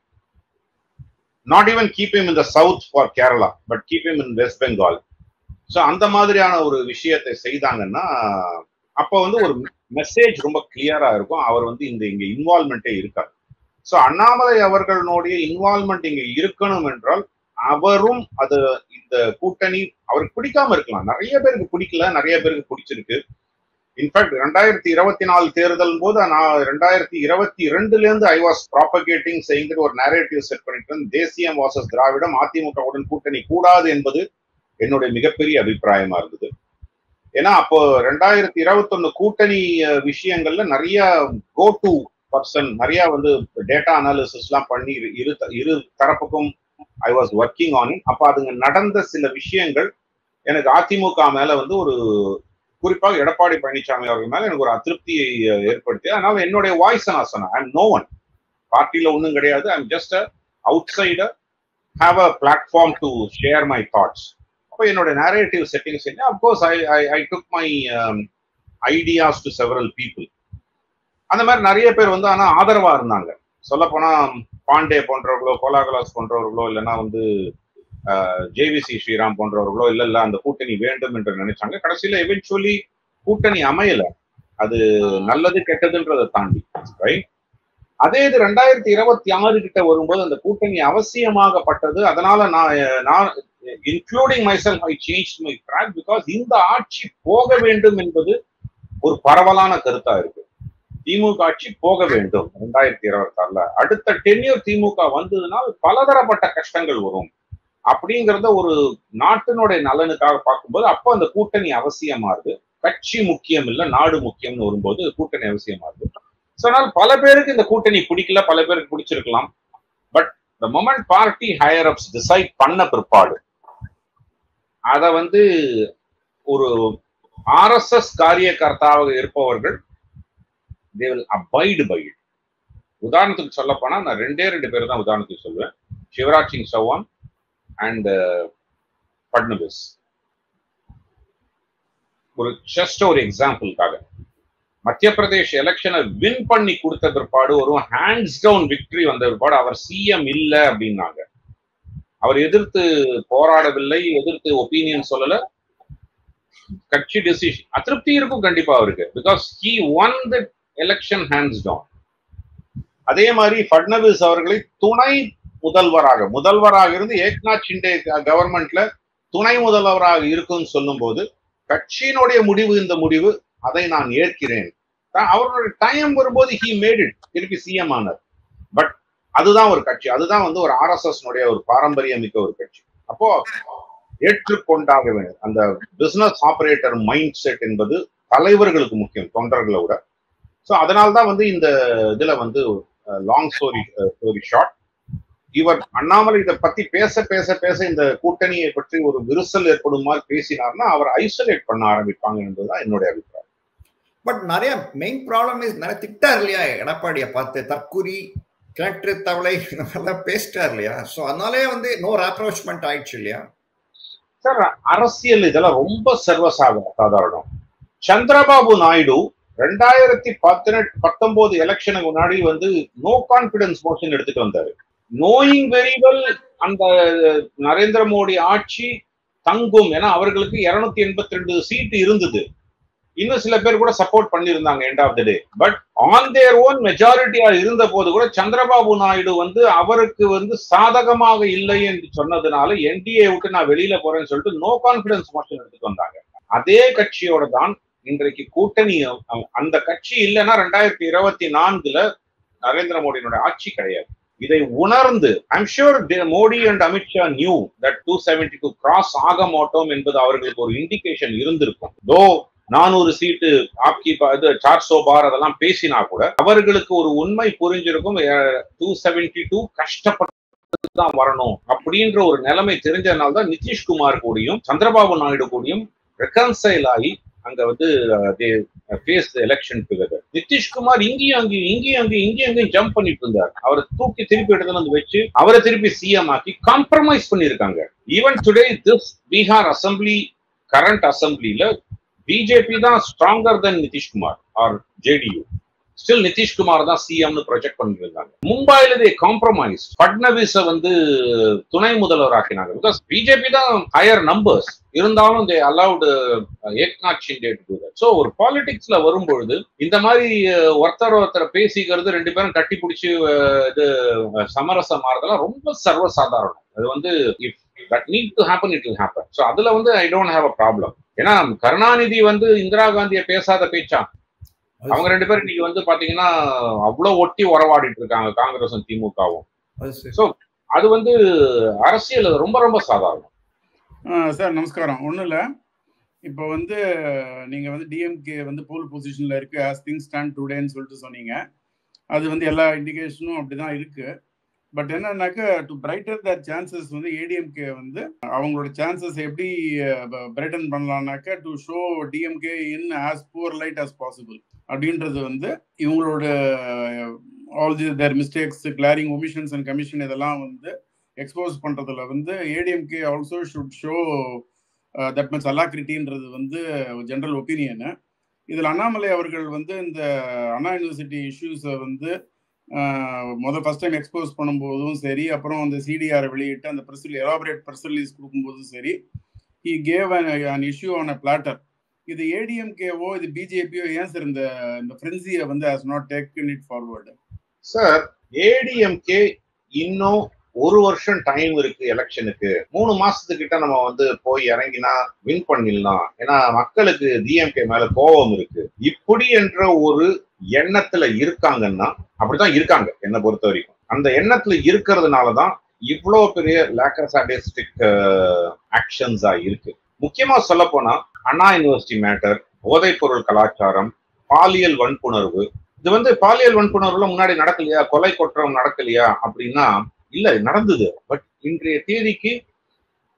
Not even keep him in the south for Kerala, but keep him in west Bengal. So அந்த மாதிரியான ஒரு விஷயத்தை செய்தாங்கன்னா அப்போ வந்து ஒரு மெசேஜ் ரொம்ப கிளியரா இருக்கும். அவர் வந்து இங்க இன்வால்மெண்டே இருக்காது. ஸோ அண்ணாமலை அவர்களுடைய இன்வால்மெண்ட் இங்க இருக்கணும் என்றால் அவரும் அது இந்த கூட்டணி அவருக்கு பிடிக்காம இருக்கலாம். நிறைய பேருக்கு பிடிக்கல, நிறைய பேருக்கு பிடிச்சிருக்கு. இன்ஃபேக்ட் 2024 தேர்தல் போது நான் 2022 இருந்து ஐ வாஸ் ப்ராபகேட்டிங் செய்கிற ஒரு நேரேட்டிவ் செட் பண்ணிட்டு தேசியம் வாசஸ் திராவிடம், அதிமுகவுடன் கூட்டணி கூடாது என்பது என்னுடைய மிகப்பெரிய அபிப்பிராயமா இருந்தது. ஏன்னா அப்போ 2021 கூட்டணி விஷயங்கள்ல நிறைய கோ டு பர்சன் நிறைய வந்து டேட்டா அனாலிசிஸ் எல்லாம் பண்ணி இரு தரப்புக்கும் I was working on it. அப்ப அதுங்க நடந்த சில விஷயங்கள் எனக்கு அதிமுக மேல வந்து ஒரு குறிப்பாக எடப்பாடி பழனிசாமி அவர்கள் மேல எனக்கு ஒரு அதிருப்தியை ஏற்படுத்தி, அதனால என்னுடைய வாய்ஸ் நான் சொன்னேன், ஐ எம் நோ ஒன், பார்ட்டியில ஒன்றும் கிடையாது, I am just a out cider, have a platform to share my thoughts. அப்போ என்னோட நேரேட்டிவ் செட்டிங்ஸ் என்ன, of course I took my ideas to several people. அந்த மாதிரி நிறைய பேர் வந்து ஆனா ஆதரவா இருந்தாங்க. சொல்ல போனா பாண்டே போன்றவர்களோ, கோலாகலாஸ் போன்றவர்களோ, இல்லைன்னா வந்து ஜேவிசி ஸ்ரீராம் போன்றவர்களோ இல்ல அந்த கூட்டணி வேண்டும் என்று நினைச்சாங்க. கடைசியில எவென்ச்சுவலி கூட்டணி அமையல. அது நல்லது கெட்டதுன்றதை தாண்டி ரைட். அதே இது 2026 கிட்ட வரும்போது அந்த கூட்டணி அவசியமாகப்பட்டது. அதனால நான் including myself I change my track because இந்த ஆட்சி போக வேண்டும் என்பது ஒரு பரவலான கருத்தா இருக்கு. திமுக ஆட்சி போக வேண்டும் 2026. அடுத்த டென்யூர் திமுக வந்ததுனால் பலதரப்பட்ட கஷ்டங்கள் வரும் அப்படிங்கிறத ஒரு நாட்டினுடைய நலனுக்காக பார்க்கும்போது அப்போ அந்த கூட்டணி அவசியமாகுது. கட்சி முக்கியம் இல்ல, நாடு முக்கியம்னு வரும்போது கூட்டணி அவசியமாகுது. ஸோ அதனால் பல பேருக்கு இந்த கூட்டணி பிடிக்கல, பல பேருக்கு பிடிச்சிருக்கலாம். But the moment party higher ups decide பண்ண பிற்பாடு அதை வந்து ஒரு ஆர்எஸ்எஸ் காரியகர்த்தாவாக இருப்பவர்கள் they will abide by it. உதாரணத்துக்கு சொல்ல போனா நான் 2 பேர் தான் உதாரணத்துக்கு சொல்லுவேன், சிவராஜ் சிங் சௌஹான் அண்ட் ஃபட்னவிஸ். ஒரு ஜஸ்ட் ஒரு எக்ஸாம்பிளுக்காக மத்திய பிரதேஷ் எலெக்ஷனை வின் பண்ணி கொடுத்த பிற்பாடு ஒரு ஹேண்ட்ஸ் டவுன் விக்டரி வந்த பிற்பாடு அவர் சிஎம் இல்லை அப்படின்னாங்க. அவர் எதிர்த்து போராடவில்லை, எதிர்த்து ஒப்பீனியன் சொல்லல, கட்சி டெசிஷன். அதிருப்தி இருக்கும் கண்டிப்பா அவருக்கு, because he won the election hands down. அதே மாதிரி ஃபட்னவிஸ் அவர்களை துணை முதல்வராக இருந்து ஏக்நாத் ஷிண்டே கவர்மெண்ட்ல துணை முதல்வராக இருக்குன்னு சொல்லும் போது கட்சியினுடைய முடிவு இந்த முடிவு, அதை நான் ஏற்கிறேன். அவருடைய டைம் வரும்போது he made it, திருப்பி சிஎம் ஆனார். பட் அதுதான் ஒரு கட்சி, அதுதான் வந்து ஒரு ஆர்எஸ்எஸ் ஒரு பாரம்பரியமிக்க ஒரு கட்சி. அப்போ ஏற்றுக்கொண்டாக வேண்டும். அந்த பிசினஸ் ஆபரேட்டர் மைண்ட் செட் என்பது தலைவர்களுக்கு முக்கியம், தொண்டர்களை விட. ஸோ அதனால்தான் வந்து இந்த இதுல வந்து லாங் ஸ்டோரி ஷார்ட், இவர் அண்ணாமலை இதை பத்தி பேச பேச பேச இந்த கூட்டணியை பற்றி ஒரு விரிசல் ஏற்படுமாறு பேசினார்னா அவர் ஐசோலேட் பண்ண ஆரம்பிப்பாங்க என்பதுதான் என்னுடைய அபிப்பிராயம். பட் நிறைய மெயின் ப்ராப்ளம் நிறைய திட்டார் இல்லையா எடப்பாடியை பார்த்து, தற்குறி, கிணற்று தவளை எல்லாம் பேசிட்டார் இல்லையா? ஸோ அதனாலே வந்து நோ அப்ரோச்மெண்ட் ஆயிடுச்சு இல்லையா சார்? அரசியல் இதெல்லாம் ரொம்ப சர்வசாதாரணம். சந்திரபாபு நாயுடு 2019 எலெக்ஷனுக்கு முன்னாடி வந்து நோ கான்பிடன்ஸ் மோஷன் எடுத்துட்டு வந்தாரு. நோயிங் வெரி வெல் அந்த நரேந்திர மோடி ஆட்சி தங்கும், ஏன்னா அவர்களுக்கு 282 சீட்டு இருந்தது. இன்னும் சில பேர் கூட சப்போர்ட் பண்ணியிருந்தாங்க end of the day. But on their own மெஜாரிட்டியா இருந்த போது கூட சந்திரபாபு நாயுடு வந்து அவருக்கு வந்து சாதகமாக இல்லை என்று சொன்னதுனால என்டிஏ விட்டு நான் வெளியில போறேன்னு சொல்லிட்டு நோ கான்பிடன்ஸ் மோஷன் எடுத்துட்டு வந்தாங்க. அதே கட்சியோட தான் இன்றைக்கு கூட்டணி. அந்த கட்சி இல்லைன்னா 2024 நரேந்திர மோடியினுடைய ஆட்சி கிடையாது. இதை உணர்ந்து I'm sure Modi and Amit Shah knew that 272 cross ஆக மாட்டோம் என்பது அவர்களுக்கு ஒரு இண்டிகேஷன் இருந்திருக்கும். தோ 400 சீட்டு ஆப்கி 400 பார் அதெல்லாம் பேசினா கூட அவர்களுக்கு ஒரு உண்மை புரிஞ்சிருக்கும். 272 கஷ்டப்பட்டு தான் வரணும் அப்படின்ற ஒரு நிலைமை தெரிஞ்சதுனால தான் நிதிஷ்குமார் கூடயும் சந்திரபாபு நாயுடு கூடயும் ரெக்கன்சைல் ஆகி அங்க வந்து எலெக்ஷன் டுகெதர். நிதிஷ்குமார் இங்கேயும் அங்கேயும் ஜம்ப் பண்ணிட்டு இருந்தார். அவரை தூக்கி திருப்பி எடுத்து வந்து வச்சு அவரை திருப்பி சிஎம் ஆக்கி காம்ப்ரமைஸ் பண்ணிருக்காங்க. Even today this Bihar assembly current அசம்பிளில பிஜேபி தான் ஸ்ட்ராங்கர் தென் நிதிஷ்குமார் ஆர் ஜேடியு. ஸ்டில் நிதிஷ்குமார் தான் சிஎம்னு ப்ரொஜெக்ட் பண்ணிட்டு இருந்தாங்க. மும்பைல தே காம்ப்ரமைஸ். பட்னவிஸை வந்து துணை முதல்வர் ஆக்கினாங்க. பிகாஸ் பிஜேபி தான் ஹையர் நம்பர்ஸ் இருந்தாலும் they allowed Eknath Shinde to do that. So ஒரு பாலிடிக்ஸ்ல வரும்பொழுது இந்த மாதிரி ஒருத்தர் பேசிக்கிறது, ரெண்டு பேரும் கட்டி பிடிச்சி இது சமரசம் மாறதெல்லாம் ரொம்ப சர்வசாதாரணம். அது வந்து if that need to happen it will happen. So அதுல வந்து I don't have a problem. ஏன்னா கருணாநிதி வந்து இந்திரா காந்தியை பேசாத பேச்சா அவங்க ரெண்டு பேரும் இன்னைக்கு வந்து பாத்தீங்கன்னா அவ்வளவு ஒட்டி உறவாடிட்டு இருக்காங்க காங்கிரஸும் திமுகவும். சோ அது வந்து அரசியல் ரொம்ப ரொம்ப சாதாரணம். சார் நமஸ்காரம். ஒன்றும் இல்லை, இப்போ வந்து நீங்கள் வந்து டிஎம்கே வந்து போல் பொசிஷனில் இருக்குது ஆஸ் திங்ஸ் ஸ்டாண்ட் டுடேன்னு சொல்லிட்டு சொன்னீங்க. அது வந்து எல்லா இண்டிகேஷனும் அப்படி தான் இருக்குது. பட் என்னன்னாக்கா டு பிரைட்டர் தர் சான்சஸ் வந்து ஏடிஎம்கே வந்து அவங்களோட சான்சஸ் எப்படி பிரைட்டன் பண்ணலான்னாக்கா to show DMK in as poor light as possible அப்படின்றது வந்து இவங்களோட all their mistakes, glaring omissions and commission இதெல்லாம் வந்து எக்ஸ்போஸ் பண்றதுல வந்து ADMK also should show that much அலாக்ரிட்டின்றது வந்து ஜென்ரல் ஒப்பீனியனு. இதில் அண்ணாமலை அவர்கள் வந்து இந்த அண்ணா யூனிவர்சிட்டி இஷ்யூஸை வந்து ஃபர்ஸ்ட் டைம் எக்ஸ்போஸ் பண்ணும்போதும் சரி, அப்புறம் அந்த சிடிஆரை வெளியிட்டு அந்த எலாபரேட் ப்ரெஸ் ரிலீஸ் கொடுக்கும்போதும் சரி, he gave an issue on a platter. இது ஏடிஎம்கேவோ இது பிஜேபியோ ஏன் சார் இந்த ஃப்ரென்சியை வந்து has not taken it forward? Sir ADMK இன்னும் 1 வருஷம் டைம் இருக்கு எலெக்ஷனுக்கு. 3 மாசத்துக்கிட்ட நம்ம வந்து போய் இறங்கினா வின் பண்ணிடலாம். ஏன்னா மக்களுக்கு டிஎம்கே மேல கோபம் இருக்கு. இப்படி என்ற ஒரு எண்ணத்துல இருக்காங்கன்னா அப்படிதான் இருக்காங்க என்னை பொறுத்த வரைக்கும். அந்த எண்ணத்துல இருக்கிறதுனாலதான் இவ்வளவு பெரிய லேக்கசாடிஸ்டிக் ஆக்ஷன்ஸா இருக்கு. முக்கியமா சொல்ல போனா அண்ணா யூனிவர்சிட்டி மேட்டர், போதைப் பொருள் கலாச்சாரம், பாலியல் வன்புணர்வு. இது வந்து பாலியல் வன்புணர்வுல முன்னாடி நடக்கலையா, கொலை குற்றம் நடக்கலையா அப்படின்னா இல்ல, நடந்தது. பட் இன்றைய தேதிக்கு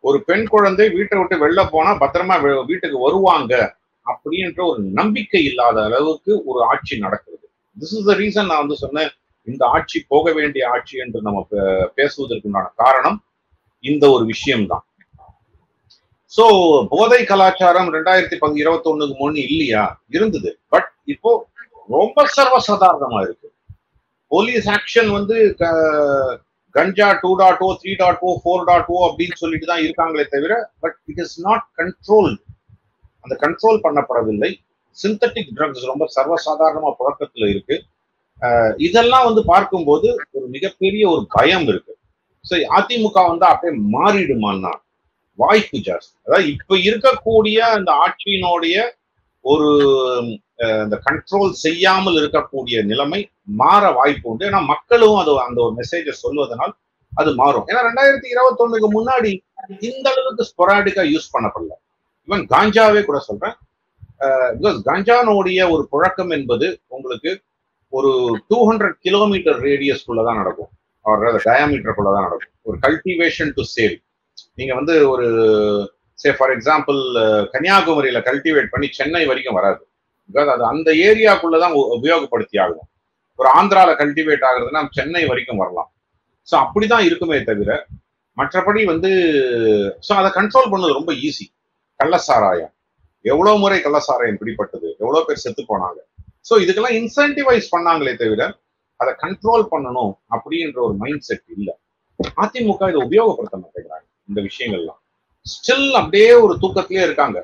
ஒரு பெண் குழந்தை வீட்டை விட்டு வெளில போனா பத்திரமா வீட்டுக்கு வருவாங்க அப்படின்ற ஒரு நம்பிக்கை இல்லாத அளவுக்கு ஒரு ஆட்சி நடக்கிறது. திஸ் இஸ் த ரீசன் நான் வந்து சொன்னேன், இந்த ஆட்சி போக வேண்டிய ஆட்சி என்று நம்ம பேசுவதற்குண்டான காரணம் இந்த ஒரு விஷயம்தான். சோ போதை கலாச்சாரம் 2021 முன்னு இல்லையா, இருந்தது. பட் இப்போ ரொம்ப சர்வசாதாரணமா இருக்கு. போலீஸ் ஆக்ஷன் வந்து கஞ்சா 2.0, 3.0, 4.0 அப்படின்னு சொல்லிட்டு தான் இருக்காங்களே தவிர but it is not control. அந்த கண்ட்ரோல் பண்ணப்படவில்லை. சிந்தட்டிக் ட்ரக்ஸ் ரொம்ப சர்வசாதாரணமா புழக்கத்துல இருக்கு. இதெல்லாம் வந்து பார்க்கும்போது ஒரு மிகப்பெரிய ஒரு பயம் இருக்கு. ஸோ அதிமுக வந்து அப்படியே மாறிடுமான்னா வாய்ப்பு ஜாஸ்தி. அதாவது இப்ப இருக்கக்கூடிய அந்த ஆட்சியினுடைய ஒரு இந்த கண்ட்ரோல் செய்யாமல் இருக்கக்கூடிய நிலைமை மாற வாய்ப்பு உண்டு. ஏன்னா மக்களும் அது அந்த ஒரு மெசேஜை சொல்வதனால் அது மாறும். ஏன்னா 2021 முன்னாடி இந்த அளவுக்கு ஸ்பொராடிக்கா யூஸ் பண்ணப்படல. ஈவன் காஞ்சாவே கூட சொல்றேன். பிகாஸ் காஞ்சானுடைய ஒரு புழக்கம் என்பது உங்களுக்கு ஒரு 200 கிலோமீட்டர் ரேடியஸ்குள்ளதான் நடக்கும், டயாமீட்டருக்குள்ளதான் நடக்கும். ஒரு கல்டிவேஷன் டு சேல். நீங்க வந்து ஒரு ஃபார் எக்ஸாம்பிள் கன்னியாகுமரியில கல்டிவேட் பண்ணி சென்னை வரைக்கும் வராது. பிகாஸ் அது அந்த ஏரியாக்குள்ளதான் உபயோகப்படுத்தி ஆகணும். ஒரு ஆந்திரால கல்டிவேட் ஆகுறதுன்னா சென்னை வரைக்கும் வரலாம். ஸோ அப்படிதான் இருக்குமே தவிர மற்றபடி வந்து ஸோ அதை கண்ட்ரோல் பண்ணது ரொம்ப ஈஸி. கள்ளசாராயம் எவ்வளவு முறை கள்ளசாராயம் பிடிப்பட்டது, எவ்வளவு பேர் செத்து போனாங்க. ஸோ இதுக்கெல்லாம் இன்சென்டிவைஸ் பண்ணாங்களே தவிர அதை கண்ட்ரோல் பண்ணணும் அப்படின்ற ஒரு மைண்ட் செட் இல்லை. அதிமுக இதை உபயோகப்படுத்த மாட்டேங்கிறாங்க. இந்த விஷயங்கள்லாம் ஸ்டில் அப்படியே ஒரு தூக்கத்திலே இருக்காங்க.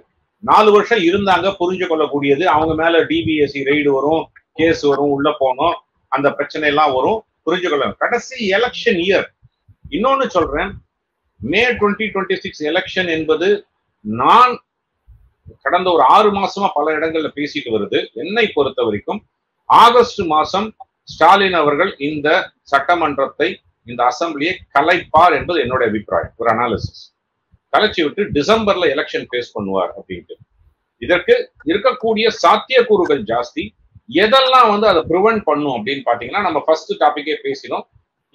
4 வருஷம் இருந்தாங்க, புரிஞ்சு கொள்ளக்கூடியது. அவங்க மேல டிபிஎஸ்சி ரெய்டு வரும், கேஸ் வரும், உள்ள போனோம், அந்த பிரச்சனை எல்லாம் வரும், புரிஞ்சு கொள்ள. கடைசி எலெக்ஷன் இயர். இன்னொன்னு சொல்றேன், மே 2026 எலெக்ஷன் என்பது நான் கடந்த ஒரு 6 மாசமா பல இடங்கள்ல பேசிட்டு வருது. என்னை பொறுத்த வரைக்கும் ஆகஸ்ட் மாசம் ஸ்டாலின் அவர்கள் இந்த சட்டமன்றத்தை, இந்த அசம்பிளியை கலைப்பார் என்பது என்னுடைய அபிப்பிராயம். ஒரு அனாலிசிஸ் கலைச்சி விட்டு டிசம்பர்ல எலெக்ஷன் பேஸ் பண்ணுவார் அப்படின்ட்டு. இதற்கு இருக்கக்கூடிய சாத்தியக்கூறுகள் ஜாஸ்தி. எதெல்லாம் வந்து அதை ப்ரிவென்ட் பண்ணும் அப்படின்னு பாத்தீங்கன்னா, நம்ம ஃபர்ஸ்ட் டாபிக்கே பேசினோம்.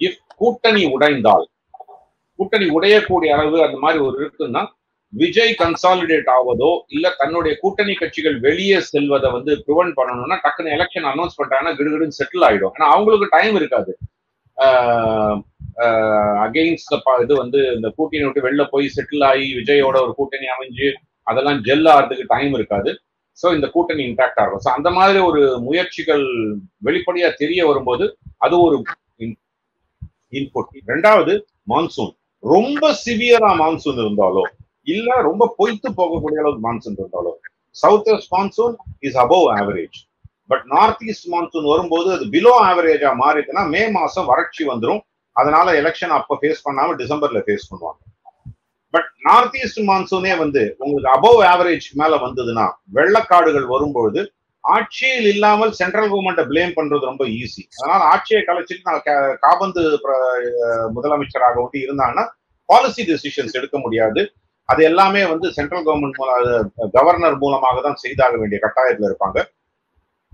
இஃப் கூட்டணி உடைந்தால், கூட்டணி உடையக்கூடிய அளவு அந்த மாதிரி ஒரு இருக்குன்னா, விஜய் கன்சாலிடேட் ஆவதோ இல்ல தன்னுடைய கூட்டணி கட்சிகள் வெளியே செல்வதை வந்து ப்ரிவென்ட் பண்ணணும்னா டக்குன்னு எலெக்ஷன் அனௌன்ஸ் பண்ணிட்டாங்கன்னா கிடுகிடுன்னு செட்டில் ஆயிடும். ஏன்னா அவங்களுக்கு டைம் இருக்காது. அகெயின்ஸ்ட் இது வந்து இந்த கூட்டணி விட்டு வெளில போய் செட்டில் ஆகி விஜயோட ஒரு கூட்டணி அமைஞ்சு அதெல்லாம் ஜெல் ஆகிறதுக்கு டைம் இருக்காது. ஸோ இந்த கூட்டணி இன்டாக்ட் ஆகும். ஸோ அந்த மாதிரி ஒரு முயற்சிகள் வெளிப்படையா தெரிய வரும்போது அது ஒரு இன்புட். ரெண்டாவது, மான்சூன். ரொம்ப சிவியரா மான்சூன் இருந்தாலோ இல்ல ரொம்ப பொய்த்து போகக்கூடிய அளவுக்கு மான்சூன் இருந்தாலோ, south west monsoon is above average. But north east monsoon வரும்போது அது பிலோ ஆவரேஜா மாறிட்டுனா மே மாசம் வறட்சி வந்துடும். அதனால எலெக்ஷன் அப்ப ஃபேஸ் பண்ணாம டிசம்பர்ல ஃபேஸ் பண்ணுவாங்க. பட் நார்த் ஈஸ்ட் மான்சூனே வந்து உங்களுக்கு அபவ் ஆவரேஜ் மேல வந்ததுன்னா, வெள்ளக்காடுகள் வரும்பொழுது ஆட்சியில் இல்லாமல் சென்ட்ரல் கவர்மெண்ட்டை பிளேம் பண்றது ரொம்ப ஈஸி. அதனால ஆட்சியை கலைச்சிட்டு நான் காபந்து முதலமைச்சராக வந்து இருந்தாங்கன்னா பாலிசி டெசிஷன்ஸ் எடுக்க முடியாது. அது எல்லாமே வந்து சென்ட்ரல் கவர்மெண்ட் கவர்னர் மூலமாக தான் செய்தாக வேண்டிய கட்டாயத்துல இருப்பாங்க.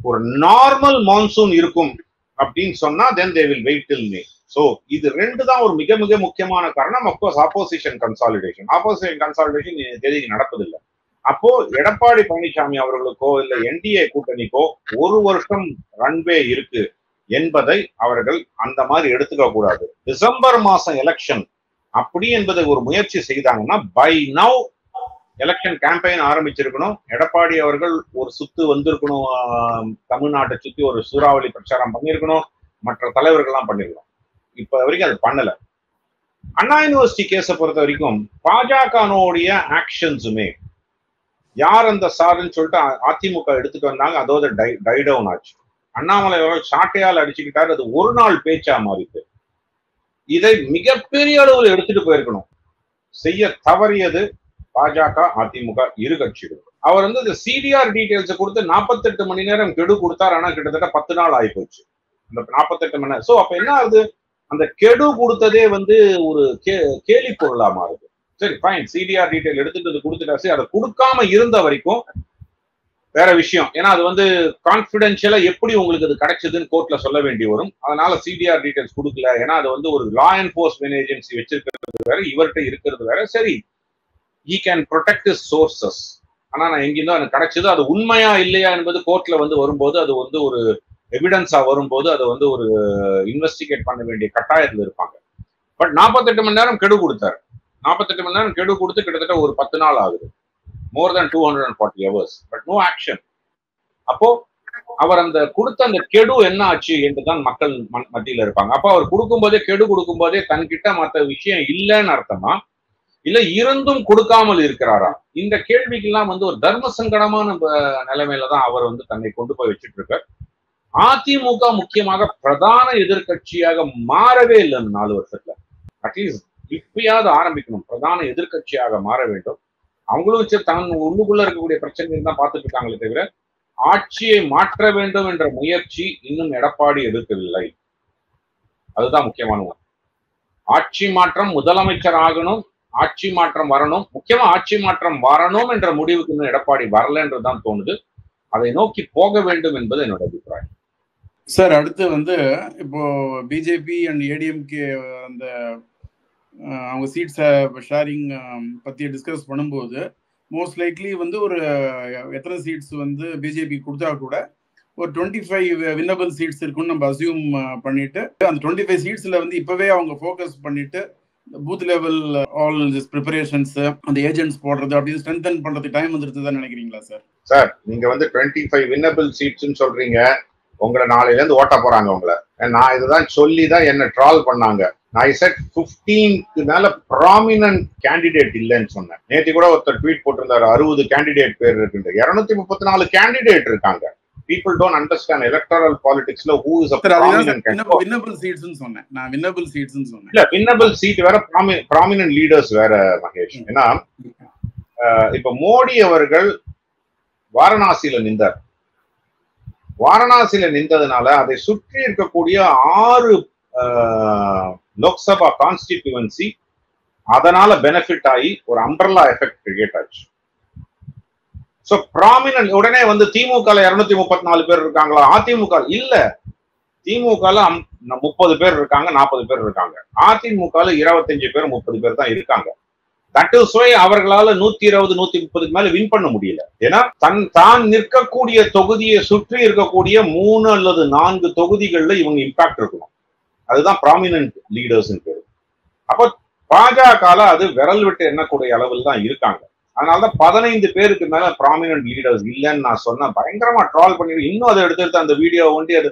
ஒரு நார்மல் மான்சூன் இருக்கும் அப்படின்னு சொன்னா then they will wait till May. So இது ரெண்டு தான் ஒரு மிக மிக முக்கியமான காரணம். அப்கோர்ஸ் ஆப்போசிஷன் கன்சாலிடேஷன் தேதிக்கு நடப்பதில்லை. அப்போ எடப்பாடி பழனிசாமி அவர்களுக்கோ இல்ல என்டிஏ கூட்டணிக்கோ 1 வருஷம் ரன்வே இருக்கு என்பதை அவர்கள் அந்த மாதிரி எடுத்துக்க கூடாது. டிசம்பர் மாசம் எலெக்ஷன் அப்படி என்பதை ஒரு முயற்சி செய்தாங்கன்னா பை நவ் எலெக்ஷன் கேம்பெயின் ஆரம்பிச்சிருக்கணும். எடப்பாடி அவர்கள் ஒரு சுத்து வந்திருக்கணும், தமிழ்நாட்டை சுத்தி ஒரு சூறாவளி பிரச்சாரம் பண்ணியிருக்கணும், மற்ற தலைவர்கள்லாம் பண்ணிருக்கணும். இப்ப வரைக்கும் அது பண்ணல. அண்ணா யூனிவர்சிட்டி கேஸை பொறுத்த வரைக்கும் பாஜகனுடைய ஆக்ஷன்ஸுமே யார் அந்த சாருன்னு சொல்லிட்டு அதிமுக எடுத்துட்டு வந்தாங்க. அதோட டை டவுன் ஆச்சு. அண்ணாமலை அவர்கள் சாட்டையால் அடிச்சுக்கிட்டாரு. அது ஒரு நாள் பேச்சா மாறிட்டு. இதை மிகப்பெரிய அளவில் எடுத்துட்டு போயிருக்கணும். செய்ய தவறியது பாஜக அதிமுக இரு கட்சிகள். அவர் வந்து இந்த சிடிஆர் டீடைல்ஸை கொடுத்து 48 மணி நேரம் கெடு கொடுத்தார். ஆனா கிட்டத்தட்ட 10 நாள் ஆகி போச்சு அந்த 48 மணி நேரம். சோ அப்ப என்ன ஆகுது, அந்த கெடு கொடுத்ததே வந்து ஒரு கேலி பொருளா மாறுது. சரி ஃபைன், சிடிஆர் டீடைல் எடுத்துட்டு கொடுத்துட்டாச்சு. அதை கொடுக்காம இருந்த வரைக்கும் வேற விஷயம். ஏன்னா அது வந்து கான்பிடென்ஷியலா எப்படி உங்களுக்கு அது கிடைச்சதுன்னு கோர்ட்ல சொல்ல வேண்டி வரும். அதனால சிடிஆர் டீடைல்ஸ் கொடுக்கல. ஏன்னா அது வந்து ஒரு லா என்போர்ஸ்மெண்ட் ஏஜென்சி வச்சிருக்கிறது வேற, இவர்கிட்ட இருக்கிறது வேற. சரி, he can protect his sources. ஆனா நான் எங்கிருந்தோ எனக்கு கிடைச்சது, அது உண்மையா இல்லையா என்பது கோர்ட்ல வந்து வரும்போது, அது வந்து ஒரு எவிடன்ஸா வரும்போது அதை வந்து ஒரு இன்வெஸ்டிகேட் பண்ண வேண்டிய கட்டாயத்தில் இருப்பாங்க. பட் 48 மணி நேரம் கெடு கொடுத்தாரு. 48 மணி நேரம் கெடு கொடுத்து கிட்டத்தட்ட ஒரு 10 நாள் ஆகுது. மோர் தென் 240 hours, பட் நோ ஆக்ஷன். அப்போ அவர் அந்த கொடுத்த அந்த கெடு என்ன ஆச்சு என்றுதான் மக்கள் மத்தியில இருப்பாங்க. அப்போ அவர் கொடுக்கும்போதே, கெடு கொடுக்கும்போதே தன்கிட்ட மற்ற விஷயம் இல்லைன்னு அர்த்தமா, இல்ல இருந்தும் கொடுக்காமல் இருக்கிறாரா? இந்த கேள்விக்கெல்லாம் வந்து ஒரு தர்ம சங்கடமான நிலைமையில தான் அவர் வந்து தன்னை கொண்டு போய் வச்சுட்டு இருக்கார். அதிமுக முக்கியமாக பிரதான எதிர்கட்சியாக மாறவே இல்லை 4 வருஷத்துல. அட்லீஸ்ட் இப்பயாவது ஆரம்பிக்கணும், பிரதான எதிர்கட்சியாக மாற வேண்டும். அவங்களும் தன் உள்ளுக்குள்ள இருக்கக்கூடிய பிரச்சனைகள் தான் பார்த்துட்டு இருக்காங்களே தவிர ஆட்சியை மாற்ற வேண்டும் என்ற முயற்சி இன்னும் எடப்பாடி எடுக்கவில்லை. அதுதான் முக்கியமான ஒன்று. ஆட்சி மாற்றம், முதலமைச்சர் ஆகணும், ஆட்சி மாற்றம் வரணும், முக்கியமா ஆட்சி மாற்றம் வரணும் என்ற முடிவுக்கு இன்னும் எடப்பாடி வரல என்றுதான் தோணுது. அதை நோக்கி போக வேண்டும் என்பது என்னோட அபிப்பிராயம். சார், அடுத்து வந்து இப்போ பிஜேபி அண்ட் ஏடிஎம்கே அந்த அவங்க சீட்ஸ் ஷேரிங் பத்தி டிஸ்கஸ் பண்ணும்போது மோஸ்ட் லைக்லி வந்து ஒரு எத்தனை சீட்ஸ் வந்து பிஜேபி கொடுத்தா கூட ஒரு 25 வின்னபிள் சீட்ஸ் இருக்குன்னு நம்ம அசியூம் பண்ணிட்டு, அந்த 25 சீட்ஸ்ல வந்து இப்பவே அவங்க ஃபோக்கஸ் பண்ணிட்டு booth level all this preparations, அந்த ஏஜென்ட்ஸ் போடுறது அப்படின்னு ஸ்ட்ரென்தன் பண்றதுக்கு டைம் வந்துருக்குதான் நினைக்கிறீங்களா சார்? சார், நீங்க வந்து 25 வின்னபிள் சீட்ஸ்ன்னு சொல்றீங்க. உங்களை நாளையில இருந்து ஓட்ட போறாங்க. உங்களை நான் இதுதான் சொல்லிதான் என்ன ட்ரால் பண்ணாங்க. நான் செட் 15க்கு மேல ப்ராமினன்ட் கேண்டிடேட் இல்லைன்னு சொன்னேன். நேற்று கூட ஒருத்தர் ட்வீட் போட்டிருந்தாரு 60 கேண்டிடேட் பேர் இருக்கு. 234 கேண்டிடேட் இருக்காங்க. People don't understand electoral politics la who is a prominent candidate. Winnable seats nu sonna na winnable seats nu sonna illa winnable seat vera prominent leaders vera Mahesh. Ena ipo Modi avargal வாரணாசியில நின்றார். வாரணாசியில நின்றதுனால அதை சுற்றி இருக்கக்கூடிய 6 Lok Sabha constituency அதனால benefit ஆகி ஒரு umbrella effect create ஆச்சு. So prominent உடனே வந்து திமுக 234 பேர் இருக்காங்களா, அதிமுக இல்ல, திமுக 30 பேர் இருக்காங்க, 40 பேர் இருக்காங்க, அதிமுக 25 பேர் 30 பேர் தான் இருக்காங்க. தட் இஸ் வை அவர்களால 120 130 மேல வின் பண்ண முடியல. ஏன்னா தான் நிற்கக்கூடிய தொகுதியை சுற்றி இருக்கக்கூடிய 3 அல்லது 4 தொகுதிகள்ல இவங்க இம்பாக்ட் இருக்கணும். அதுதான் ப்ராமினன்ட் லீடர்ஸ் பேரு. அப்போ பாஜக அது விரல் விட்டு எண்ணக்கூடிய அளவில் தான் இருக்காங்க. அதனாலதான் 15 பேருக்கு மேல ப்ராமினன்ட் லீடர்ஸ் இல்லைன்னு நான் சொன்னேன். பயங்கரமா ட்ரால் பண்ணி இன்னும் அதை எடுத்து அந்த வீடியோ ஒண்டி அது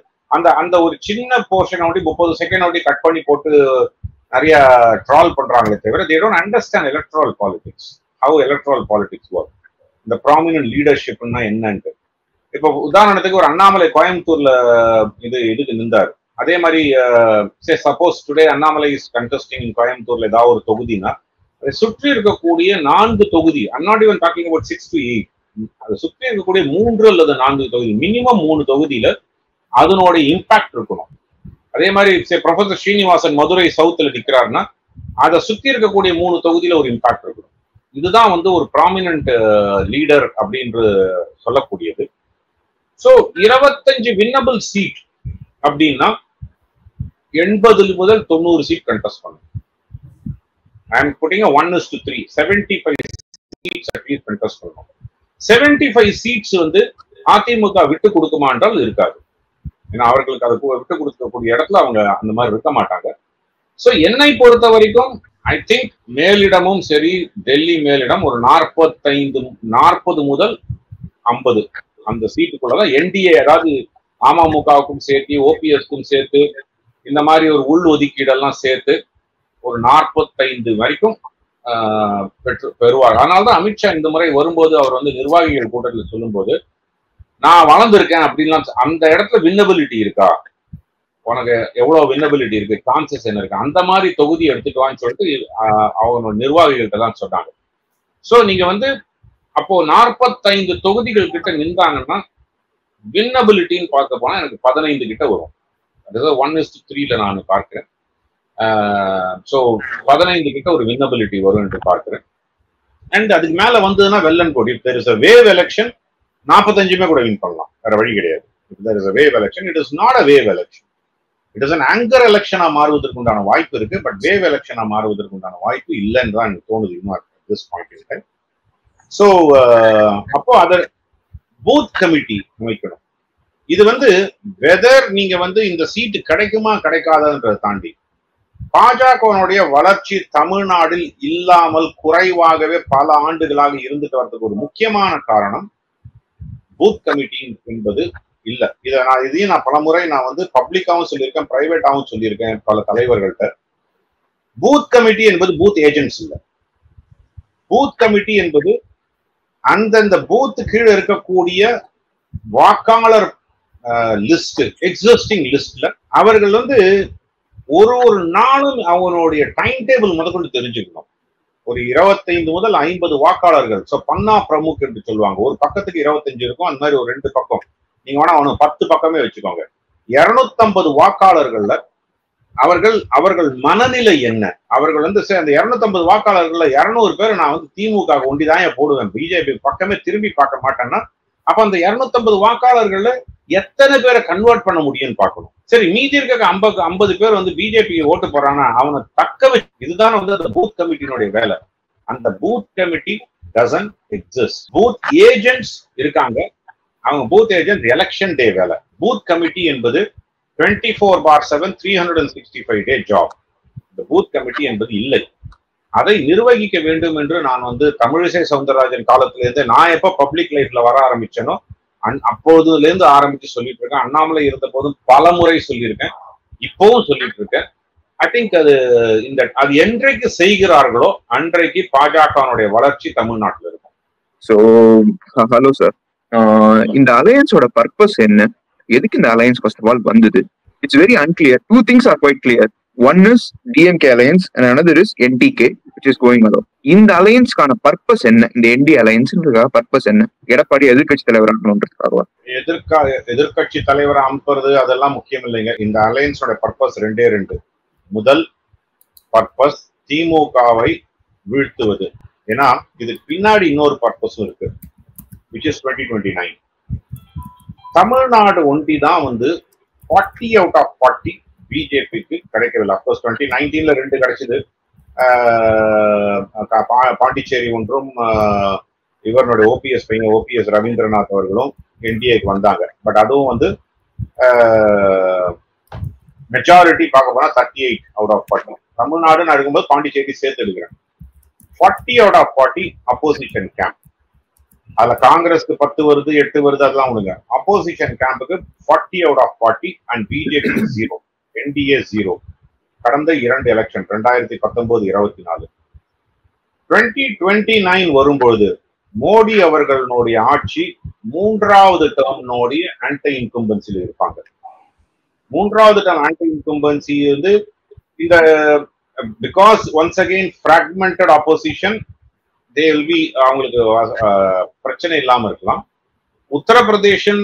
அந்த ஒரு சின்ன போர்ஷனை ஒண்டி 30 செகண்ட் ஒண்டி கட் பண்ணி போட்டு நிறைய ட்ரால் பண்றாங்களே தவிர they don't understand electoral politics, how electoral politics work. இந்த ப்ராமினன்ட் லீடர்ஷிப்னா என்னன்னு இப்ப உதாரணத்துக்கு ஒரு அண்ணாமலை கோயம்புத்தூர்ல இதுக்கு நின்றாரு. அதே மாதிரி suppose today Annamalai is contesting in கோயம்புத்தூர்ல ஏதாவது ஒரு தொகுதினா அதை சுற்றி இருக்கக்கூடிய 4 தொகுதி, I'm not even talking about 6 to 8, அதை சுற்றி இருக்கக்கூடிய 3 அல்லது 4 தொகுதி, மினிமம் 3 தொகுதியில அதனோட இம்பாக்ட் இருக்கணும். அதே மாதிரி ப்ரொஃபசர் ஸ்ரீனிவாசன் மதுரை சவுத்துல நிற்கிறாருன்னா அதை சுற்றி இருக்கக்கூடிய 3 தொகுதியில ஒரு இம்பாக்ட் இருக்கணும். இதுதான் வந்து ஒரு ப்ராமினன்ட் லீடர் அப்படின்னு சொல்லக்கூடியது. ஸோ 25 வின்னபிள் சீட் அப்படின்னா 80 முதல் 90 சீட் கண்டெஸ்ட் பண்ணும். I am putting a 1:3, 75 seats at least contest பண்ணணும். 75 seats வந்து அதிமுக விட்டு கொடுக்குமா என்றால் இருக்காது. ஏன்னா அவர்களுக்கு அதை விட்டு கொடுக்கக்கூடிய இடத்துல அவங்க அந்த மாதிரி இருக்க மாட்டாங்க. ஸோ என்னை பொறுத்த வரைக்கும் ஐ திங்க் மேலிடமும் சரி, டெல்லி மேலிடம் ஒரு 40 முதல் 50 அந்த சீட்டுக்குள்ளதான் என்டிஏ, அதாவது அமமுகவுக்கும் சேர்த்து ஓபிஎஸ்க்கும் சேர்த்து இந்த மாதிரி ஒரு உள் ஒதுக்கீடெல்லாம் சேர்த்து ஒரு 45 வரைக்கும் பெறுவார். அதனால்தான் அமித்ஷா இந்த முறை வரும்போது அவர் வந்து நிர்வாகிகள் கூட்டத்தில் சொல்லும் போது நான் வளர்ந்துருக்கேன் அப்படின்லாம், அந்த இடத்துல வின்னபிலிட்டி இருக்கா, உனக்கு எவ்வளவு வின்னபிலிட்டி இருக்கு, சான்சஸ் என்ன இருக்கு, அந்த மாதிரி தொகுதி எடுத்துட்டு வான்னு சொல்லிட்டு அவங்க நிர்வாகிகள்கிட்ட தான் சொன்னாங்க. ஸோ நீங்க வந்து அப்போ 45 தொகுதிகள் கிட்ட நின்றாங்கன்னா வின்னபிலிட்டின்னு பார்க்க போனா எனக்கு 15 கிட்ட வரும். அதாவது 1:3 நான் பார்க்கிறேன். ஸோ 15 கிட்ட ஒரு வின்னபிலிட்டி வரும் என்று பார்க்கிறேன். அண்ட் அதுக்கு மேல வந்ததுன்னா well and good. If there is a wave election 45 கூட வின் பண்ணலாம், வேற வழி கிடையாது. If there is a wave election, it is not a wave election, it is an anchor election மாறுவதற்கு உண்டான வாய்ப்பு இருக்கு. பட் wave election மாறுவதற்கு உண்டான வாய்ப்பு இல்லைன்னு தான் எனக்கு தோணுது இன்னும் this point in time. So அப்போ அதை பூத் கமிட்டி அமைக்கணும். இது வந்து வெதர் நீங்க வந்து இந்த சீட்டு கிடைக்குமா கிடைக்காதன்றதை தாண்டி பாஜகவினுடைய வளர்ச்சி தமிழ்நாட்டில் இல்லாமல் குறைவாகவே பல ஆண்டுகளாக இருந்துட்டு வரதுக்கு ஒரு முக்கியமான காரணம் பூத் கமிட்டி என்பது இல்ல. இதையும் நான் பலமுறை நான் வந்து பப்ளிக்காவும் சொல்லியிருக்கேன், பிரைவேட்டாவும் சொல்லியிருக்கேன் பல தலைவர்கள்ட்ட. பூத் கமிட்டி என்பது பூத் ஏஜென்ட்ஸ் இல்ல. பூத் கமிட்டி என்பது அந்தந்த பூத் கீழே இருக்கக்கூடிய வாக்காளர் லிஸ்ட், எக்ஸிஸ்டிங் லிஸ்ட்ல அவர்கள் வந்து ஒரு நாளும் அவங்களுடைய டைம் டேபிள் முதற்கொண்டு தெரிஞ்சுக்கணும். ஒரு 25 முதல் 50 வாக்காளர்கள், ஸோ பன்னா பிரமுக் என்று சொல்லுவாங்க, ஒரு பக்கத்துக்கு 25 இருக்கும், அந்த மாதிரி ஒரு 2 பக்கம் நீங்க வேணா 10 பக்கமே வச்சுக்கோங்க. 250 வாக்காளர்கள்ல அவர்கள் மனநிலை என்ன, அவர்கள் வந்து அந்த 250 வாக்காளர்கள்ல 200 பேர் நான் வந்து திமுக ஒண்டிதான் போடுவேன், பிஜேபி பக்கமே திரும்பி பார்க்க மாட்டேன்னா அப்ப அந்த 250 வாக்காளர்கள்ல எத்தனை பேரை கன்வெர்ட் பண்ண முடியும்னு பார்க்கணும். சரி, மீதி இருக்க 50 பேர் வந்து பிஜேபி ஓட்டு போறானா அவனை தக்க வச்சு, இதுதான் வந்து அந்த பூத் கமிட்டியினுடைய வேலை. அந்த booth committee doesn't exist. Booth agents இருக்காங்க, அவங்க பூத் ஏஜென்ட் எலெக்ஷன் டே வேலை. பூத் கமிட்டி என்பது 24/7 365 டே ஜாப். இந்த பூத் கமிட்டி என்பது இல்லை. அதை நிர்வகிக்க வேண்டும் என்று நான் வந்து தமிழிசை சவுந்தரராஜன் காலத்திலேருந்து நான் எப்ப பப்ளிக் லைஃப்ல வர ஆரம்பிச்சேனோ அப்போதுல இருந்து ஆரம்பிச்சு சொல்லிட்டு இருக்கேன். அண்ணாமலை இருந்த போதும் பல முறை சொல்லியிருக்கேன். இப்பவும் சொல்லிட்டு இருக்கேன். ஐ திங்க் அது என்றைக்கு செய்கிறார்களோ அன்றைக்கு பாஜகனுடைய வளர்ச்சி தமிழ்நாட்டில் இருக்கும். ஸோ ஹலோ சார், இந்த அலையன்ஸோட பர்பஸ் என்ன? எதுக்கு இந்த அலையன்ஸ் ஃபர்ஸ்ட் ஆஃப் ஆல் வந்தது? It's very unclear. Two things are quite clear. One is DMK alliance and another is NDK which is going along. இந்த அலையன்ஸ்க்கான பர்பஸ் என்ன? இந்த ND அலையன்ஸ்ன்றதுக்காக பர்பஸ் என்ன? எடப்பாடி எதிர்கட்சி தலைவர் ஆகணும்ன்றதுக்காக? எதிர்கட்சி தலைவர் அனுப்புறது அதெல்லாம் முக்கியம் இல்லைங்க. இந்த அலையன்ஸோட பர்பஸ் ரெண்டே ரெண்டு. முதல் பர்பஸ் திமுகவை வீழ்த்துவது. ஏன்னா இது பின்னாடி இன்னொரு பர்பஸும் இருக்கு, which is 2029. தமிழ்நாடு ஒண்டி தான் வந்து 40 out of 40 பிஜேபிக்கு கிடைக்கவில்லை. அப்கோர்ஸ் 2019ல 2 கிடைச்சது. பாண்டிச்சேரி ஒன்றும் இவருடைய ஓபிஎஸ் பையன் ஓபிஎஸ் ரவீந்திரநாத் அவர்களும் என்டிஏக்கு வந்தாங்க. பட் அதுவும் வந்து மெஜாரிட்டி பார்க்க போனா 38 out of 40. தமிழ்நாடுன்னு எடுக்கும்போது பாண்டிச்சேரி சேர்த்து எடுக்கிறேன். 40 out of 40 அப்போசிஷன் கேம்ப். அதுல காங்கிரஸ்க்கு 10 வருது 8 வருது அதெல்லாம் ஒண்ணுங்க. அப்போசிஷன் கேம்புக்கு 40 out of 40 and BJP 0, NDA 0. கடந்த 2 எலெக்ஷன் 2019-24. 2029 வரும்பொழுது மோடி அவர்களுடைய ஆட்சி 3வது டேர்ம்னுடைய ஆன்டி இன்கம்பன்சில இருப்பாங்க. 3வது டேர்ம் ஆன்டி இன்கம்பன்சி வந்து இந்த because once again fragmented opposition they will be அவங்களுக்கு பிரச்சனை இல்லாம இருக்கலாம். உத்தரப்பிரதேசம்,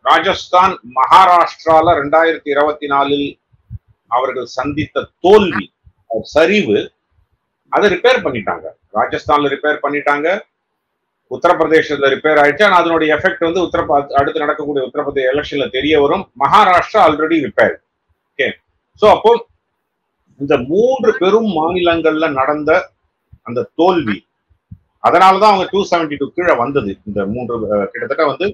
ராஜஸ்தான், மகாராஷ்டிரால 2024 அவர்கள் சந்தித்த தோல்வி, சரிவு, அதை ரிப்பேர் பண்ணிட்டாங்க. ராஜஸ்தான்ல ரிப்பேர் பண்ணிட்டாங்க, உத்தரப்பிரதேசத்துல ரிப்பேர் ஆயிடுச்சு. ஆனா அதனுடைய எஃபெக்ட் வந்து அடுத்து நடக்கக்கூடிய உத்தரப்பிரதேச எலெக்ஷன்ல தெரிய வரும். Maharashtra already repair. Okay, so அப்போ இந்த 3 பெரும் மாநிலங்கள்ல நடந்த அந்த தோல்வி, அதனாலதான் அவங்க 272 கீழே வந்தது. இந்த 3 கிட்டத்தட்ட வந்து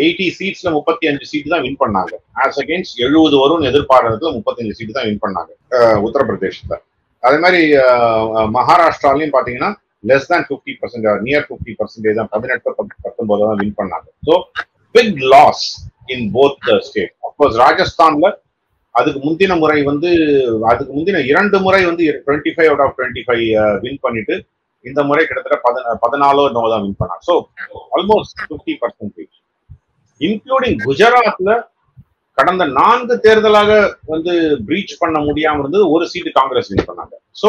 80 சீட்ஸ்ல 35 சீட் தான் வின் பண்ணாங்க. ஆஸ் அகெயின்ஸ்ட் 70 வரும் எதிர்பார்த்ததுல 35 சீட் தான் வின் பண்ணாங்க உத்தரப்பிரதேசத்துல. அதே மாதிரி மகாராஷ்டிராலையும் பாத்தீங்கன்னா less than 50%, நியர் 50% தான், 18-19 தான் வின் பண்ணாங்க. So big loss in both the state. Of course ராஜஸ்தான்ல அதுக்கு முந்தின முறை வந்து அதுக்கு முந்தின 2 முறை வந்து 25 out of 25 வின் பண்ணிட்டு இந்த முறை கிட்டத்தட்ட 14 தான் வின் பண்ணாங்க. ஸோ ஆல்மோஸ்ட் 50%, இன்க்ளூடிங் குஜராத்ல கடந்த 4 தேர்தலாக வந்து பிரீச் பண்ண முடியாம இருந்தது. 1 சீட்டு காங்கிரஸ் வின் பண்ணாங்க. So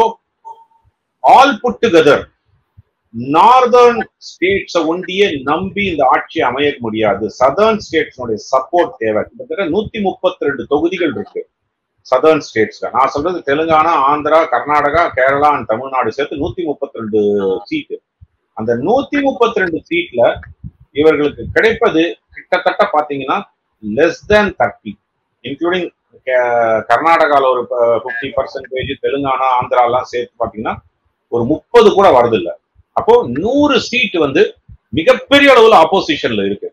all put together northern states ஒண்டியே நம்பி இந்த ஆட்சி அமைய முடியாது. சதர்ன் ஸ்டேட்ஸோட சப்போர்ட் தேவை. கிட்டத்தட்ட 132 தொகுதிகள் இருக்கு சதர்ன் ஸ்டேட்ஸ்ல. நான் சொல்றது தெலுங்கானா, ஆந்திரா, கர்நாடகா, கேரளா அண்ட் தமிழ்நாடு சேர்த்து 132 சீட்டு. அந்த 132 சீட்ல இவர்களுக்கு கிடைப்பது கிட்டத்தட்ட பாத்தீங்கன்னா less than 30, இன்க்ளூடிங் கர்நாடகால ஒரு 50%, தெலுங்கானா, ஆந்திரா எல்லாம் சேர்த்து பாத்தீங்கன்னா ஒரு 30 கூட வரதில்லை. அப்போ 100 சீட் வந்து மிகப்பெரிய அளவுல ஆப்போசிஷன்ல இருக்கு.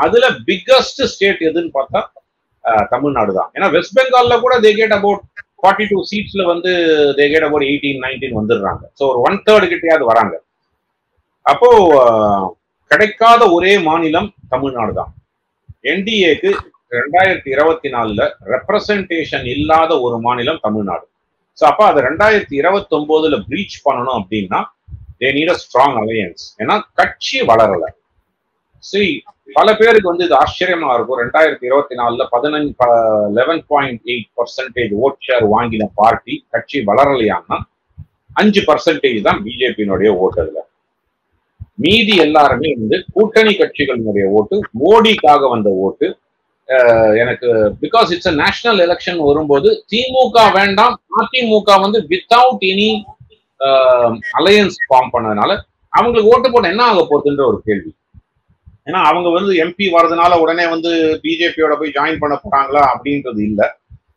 அதுல பிக்கஸ்ட் ஸ்டேட் எதுன்னு பார்த்தா தமிழ்நாடு தான். ஏன்னா வெஸ்ட் பெங்கால்ல கூட they get about 42 சீட்ஸ்ல வந்து they get about 18-19 வந்துடுறாங்க. ஸோ ஒரு 1/3 கிட்டையாவது வராங்க. அப்போ கிடைக்காத ஒரே மாநிலம் தமிழ்நாடு தான். என்டிஏக்கு 2024 ரெப்ரசன்டேஷன் இல்லாத ஒரு மாநிலம் தமிழ்நாடு. ஸோ அப்போ அதை 2029 பிரீச் பண்ணணும் அப்படின்னா they need a strong alliance. ஏன்னா கட்சி வளரல. சரி, பல பேருக்கு வந்து இது ஆச்சரியமா இருக்கும். 2024 11.8% ஓட் ஷேர் வாங்கின பார்ட்டி கட்சி வளரலையான்னா 5% தான் பிஜேபியினுடைய ஓட்டு. அதுல மீதி எல்லாருமே வந்து கூட்டணி கட்சிகளினுடைய ஓட்டு, மோடிக்காக வந்த ஓட்டு. எனக்கு because it's a national election வரும்போது திமுக வேண்டாம், அதிமுக வந்து வித்தவுட் எனி அலையன்ஸ் ஃபார்ம் பண்ணதுனால அவங்களுக்கு ஓட்டு போட்டு என்ன ஆக போகுதுன்ற ஒரு கேள்வி. ஏன்னா அவங்க வந்து எம்பி வர்றதுனால உடனே வந்து பிஜேபியோட போய் ஜாயின் பண்ண போறாங்களா அப்படின்றது இல்லை.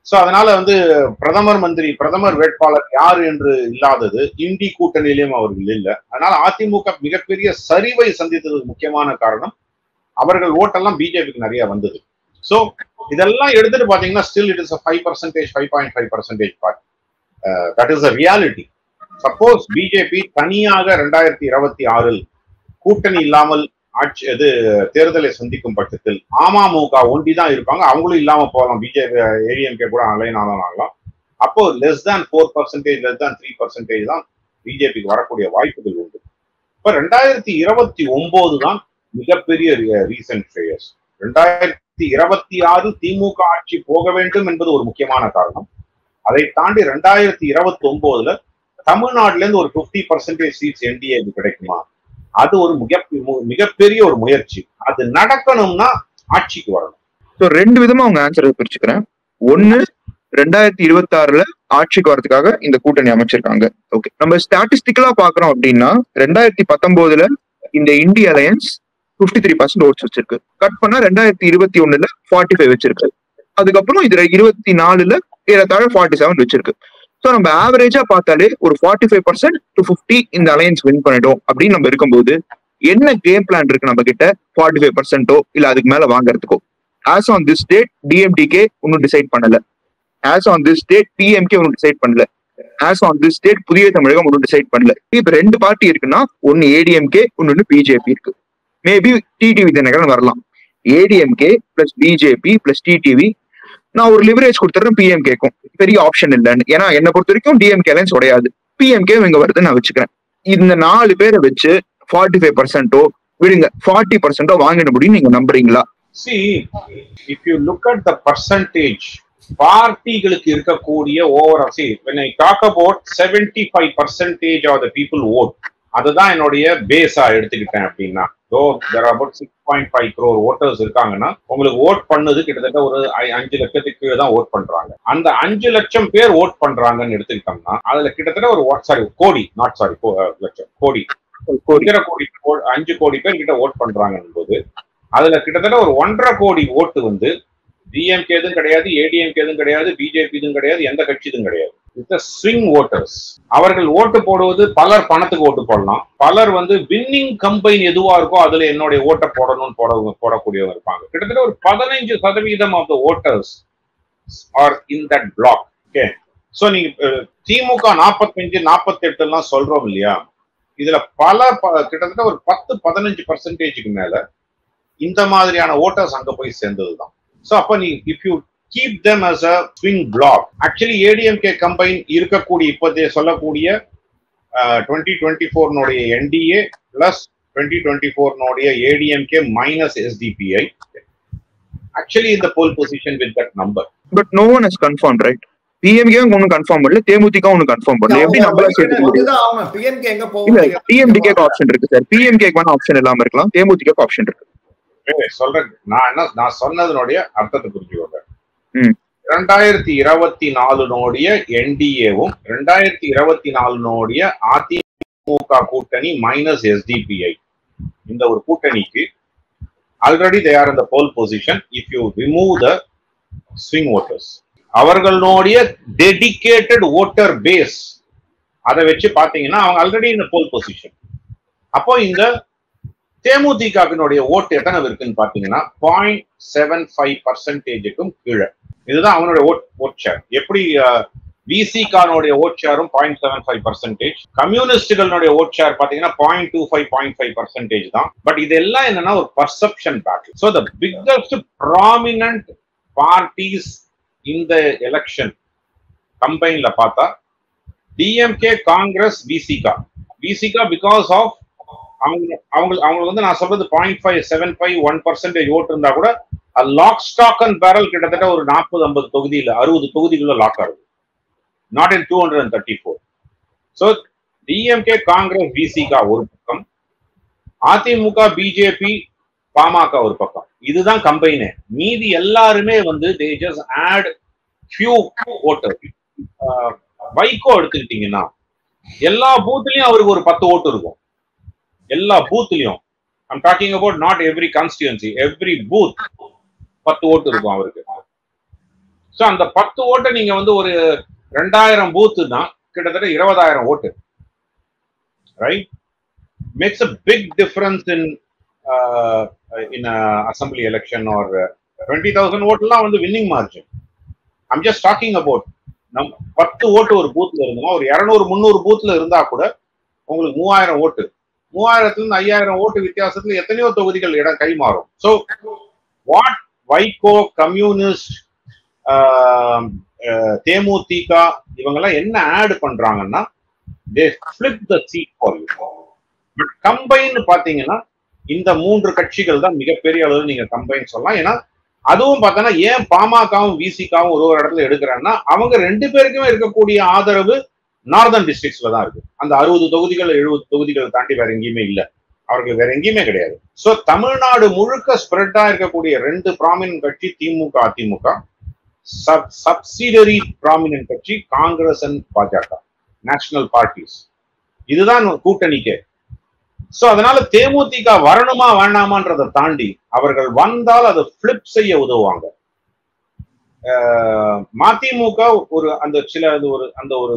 ஸோ அதனால வந்து பிரதமர் வேட்பாளர் யாரு என்று இல்லாதது, இந்தி கூட்டணியிலையும் அவர்கள் இல்லை. அதனால அதிமுக மிகப்பெரிய சரிவை சந்தித்ததுக்கு முக்கியமான காரணம் அவர்கள் ஓட்டெல்லாம் பிஜேபிக்கு நிறைய வந்தது. ஸோ இதெல்லாம் எடுத்துட்டு பாத்தீங்கன்னா still it is 5%, 5.5% party. That is a reality. Suppose BJP தனியாக 2026 கூட்டணி இல்லாமல் ஆட்சி இது தேர்தலை சந்திக்கும் பட்சத்தில் அமமுக ஒண்டிதான் இருப்பாங்க, அவங்களும் இல்லாம போகலாம், பிஜேபி ஏடிஎம்கே கூட அலைன் ஆகலாம். அப்போ less than 4%, less than 3% தான் பிஜேபிக்கு வரக்கூடிய வாய்ப்புகள் உண்டு. இப்ப 2029 தான் மிகப்பெரிய ரீசன்ட் ஃபேஸ். 2026 திமுக ஆட்சி போக வேண்டும் என்பது ஒரு முக்கியமான காரணம். அதை தாண்டி 2029 தமிழ்நாடுல இருந்து ஒரு 50% சீட்ஸ் என்டிஏக்கு கிடைக்குமா, அது ஒரு மிகப்பெரிய ஒரு முயற்சி. அது நடக்கணும்னா ஆட்சிக்கு வரணும். ஸோ 2 விதமா அவங்க ஆன்சரை பிரிச்சுக்கிறேன். ஒன்னு, 2026 ஆட்சிக்கு வரதுக்காக இந்த கூட்டணி அமைச்சிருக்காங்க. ஓகே, நம்ம ஸ்டாட்டிஸ்டிக்கலா பாக்குறோம் அப்படின்னா 2019 இந்த இந்திய அலையன்ஸ் 53% ஓட்ஸ் வச்சிருக்கு. கட் பண்ணா 2021 45 வச்சிருக்கு. அதுக்கப்புறம் இதுல 24 ஏறத்தாழ 47 வச்சிருக்கு. ஸோ நம்ம ஆவரேஜா பார்த்தாலே ஒரு 45% to 50 இந்த அலையன்ஸ் வின் பண்ணிடும் அப்படின்னு நம்ம இருக்கும்போது என்ன கேம் பிளான் இருக்கு நம்ம கிட்ட? 45% இல்ல அதுக்கு மேல வாங்குறதுக்கோ? As on this date DMDK ஒன்னும் டிசைட் பண்ணல. As on this date PMK ஒன்னும் டிசைட் பண்ணல. As on this date Puthiya Tamilagam ஒன்னும் டிசைட் பண்ணல. இப்ப 2 பார்ட்டி இருக்குன்னா, ஒன்னு ஏடிஎம்கே, இன்னொன்னு பிஜேபி இருக்கு. மேபி டிடிவி தினகரன் வரலாம். ADMK plus BJP plus TTV நான் ஒரு லிவரேஜ் கொடுத்துறேன் பிஎம்கேக்கும். பெரிய ஆப்ஷன் இல்லைன்னு. ஏன்னா என்னை பொறுத்த வரைக்கும் டிஎம்கே அலையன்ஸ் உடையாது, பிஎம்கே இங்க வருதுன்னு நான் வச்சுக்கிறேன். இந்த 4 பேரை வச்சு 45% விடுங்க 40% வாங்கிட முடியும் நீங்க நம்புறீங்களா? See, if you look at the percentage, பார்ட்டிகளுக்கு இருக்கக்கூடிய overall, see, when I talk about 75% of the people vote, அதுதான் என்னுடைய பேஸா எடுத்துக்கிட்டேன் அப்படின்னா, so there are about 6.5 crore voters இருக்காங்கன்னா, உங்களுக்கு ஓட் பண்ணது கிட்டத்தட்ட ஒரு 5 லட்சத்துக்கு தான் ஓட் பண்றாங்க. அந்த 5 லட்சம் பேர் ஓட் பண்றாங்கன்னு எடுத்துக்கிட்டோம்னா, அதுல கிட்டத்தட்ட ஒரு கோடி, நாட் சாரி லட்சம், கோடி 5 கோடி பேர் கிட்ட ஓட் பண்றாங்கன்னு போது அதுல கிட்டத்தட்ட ஒரு 1.5 கோடி ஓட்டு வந்து டிஎம்கே எதுவும் கிடையாது, ஏடிஎம்கே எதுவும் கிடையாது, பிஜேபி இதுவும் கிடையாது, எந்த கட்சி இதுவும் கிடையாது. Swing voters. அவர்கள் ஓட்டு போடுவது, பலர் பணத்துக்கு ஓட்டு போடலாம், பலர் வந்து வின்னிங் கம்பைன் எதுவா இருக்கோ அதுல என்னுடைய ஓட்டை போடணும்னு போடக்கூடியவங்க இருப்பாங்க. கிட்டத்தட்ட ஒரு 15% of the voters are in that block. Okay, so நீங்க திமுக 45, 48 எல்லாம் சொல்றோம் இல்லையா, இதுல கிட்டத்தட்ட ஒரு 10-15% மேல இந்த மாதிரியான ஓட்டர்ஸ் அங்க போய் சேர்ந்ததுதான். சோ அப்ப நீ if you keep them as a swing block, actually ADMK combine இருக்கக்கூடிய இப்போதே சொல்லக்கூடிய 2024 நோடைய NDA plus 2024 நோடைய ADMK minus SDPI actually in the pole position with that number, but no one has confirmed, right? PMK ஒன்னு confirm பண்ணல, தேமுதிக ஒன்னு confirm பண்ணல. எப்படி நம்மள சேர்த்து முடியுது? PMK எங்க போகுது? TMDK க்கு ஆப்ஷன் இருக்கு சார். PMK க்கு வேணா ஆப்ஷன் இல்லாம இருக்கலாம், தேமுதிக க்கு ஆப்ஷன் இருக்கு. சொல்றேன், நான் சொன்னதனுடைய அர்த்தத்தை புரிஞ்சுக்கோங்க. 2024 என்டிஏவும் 2024 அதிமுக கூட்டணி மைனஸ் எஸ்டிபிஐ, இந்த ஒரு கூட்டணிக்கு already they are in the pole position. If you remove the swing voters, அவர்களுடைய டெடிகேட்டட் ஓட்டர் பேஸ் அதை வச்சு பாத்தீங்கன்னா அவங்க ஆல்ரெடி இந்த போல் பொசிஷன். அப்போ இந்த தேமுதிகவினுடைய ஓட்டு எத்தனை இருக்குன்னு பாத்தீங்கன்னா 0.75%க்கும் கீழே. இதுதான் அவனுடைய ஓட் ஷேர். எப்படி விசிகானுடைய ஓட் ஷேரும் 0.75%, கம்யூனிஸ்டுகளுடைய ஓட் ஷேர் பாத்தீங்கன்னா 0.25, 0.5% தான். பட் இதெல்லாம் என்னன்னா ஒரு perception battle. So the biggest prominent parties இந்த எலெக்ஷன் கம்பைன்ல பார்த்தா DMK, Congress, Visika because of அவங்க வந்து நான் சொல்றது 0.575, 1% ஓட்டு இருந்தா கூட லாக் ஸ்டாக் அண்ட் பேரல் கிட்டத்தட்ட ஒரு 40-50 தொகுதியில் 60 தொகுதிக்குள்ள லாக் ஆகுது, not in 234. So DMK, Congress, Visika ஒரு பக்கம், அதிமுக, பிஜேபி, பாமக ஒரு பக்கம். இதுதான் கம்பைனே. மீதி எல்லாருமே வந்து they just add few voters. Vaiko எடுத்துக்கிட்டீங்கன்னா எல்லா பூத்லயும் அவருக்கு ஒரு 10 ஓட்டு இருக்கும். எல்லா பூத்லயும், I'm talking about not every constituency, every booth 10 ஓட்டு இருக்கும் அவருக்கு. சோ அந்த 10 ஓட்டை நீங்க வந்து ஒரு 2000 பூத்துனா கிட்டத்தட்ட 20,000 ஓட்டு, right? Makes a big difference in assembly election or 20,000 ஓட்டுலாம் வந்து winning margin. I'm just talking about 10 ஓட்டு ஒரு பூத்ல இருந்தா, ஒரு 200-300 பூத்ல இருந்தா கூட உங்களுக்கு 3000 ஓட்டு 3000 5000 ஓட்டு வித்தியாசத்துல எத்தனையோ தொகுதிகள் இடம் கை மாறும். ஸோ வாட் வைகோ, கம்யூனிஸ்ட், தேமுதிக இவங்கெல்லாம் என்ன ஆட் பண்றாங்கன்னா they flip the seat for you. But combine பாத்தீங்கன்னா இந்த 3 கட்சிகள் தான் மிகப்பெரிய அளவு நீங்க கம்பைன் சொல்லலாம். ஏன்னா அதுவும் பார்த்தோன்னா ஏன் பாமகவும் விசிகாவும் ஒரு இடத்துல எடுக்கிறாங்கன்னா அவங்க 2 பேருக்குமே இருக்கக்கூடிய ஆதரவு நார்தர்ன் டிஸ்ட்ரிக்ட்ஸ்ல தான் இருக்கு. அந்த 60 தொகுதிகள் 70 தொகுதிகள் தாண்டி வேற எங்கேயுமே இல்லை, அவர்களுக்கு வேற எங்கேயுமே கிடையாது. ஸோ தமிழ்நாடு முழுக்க ஸ்ப்ரெட்டா இருக்கக்கூடிய 2 ப்ராமினன்ட் கட்சி திமுக, அதிமுக, சப்சிடரி ப்ராமினன்ட் கட்சி காங்கிரஸ் அண்ட் பாஜக, நேஷனல் பார்ட்டிஸ். இதுதான் கூட்டணிக்கே. சோ அதனால தேமுதிக வரணுமா வேண்டாமான்றதை தாண்டி அவர்கள் வந்தால் அதை பிளிப் செய்ய உதவுவாங்க. மதிமுக ஒரு அந்த சில அந்த ஒரு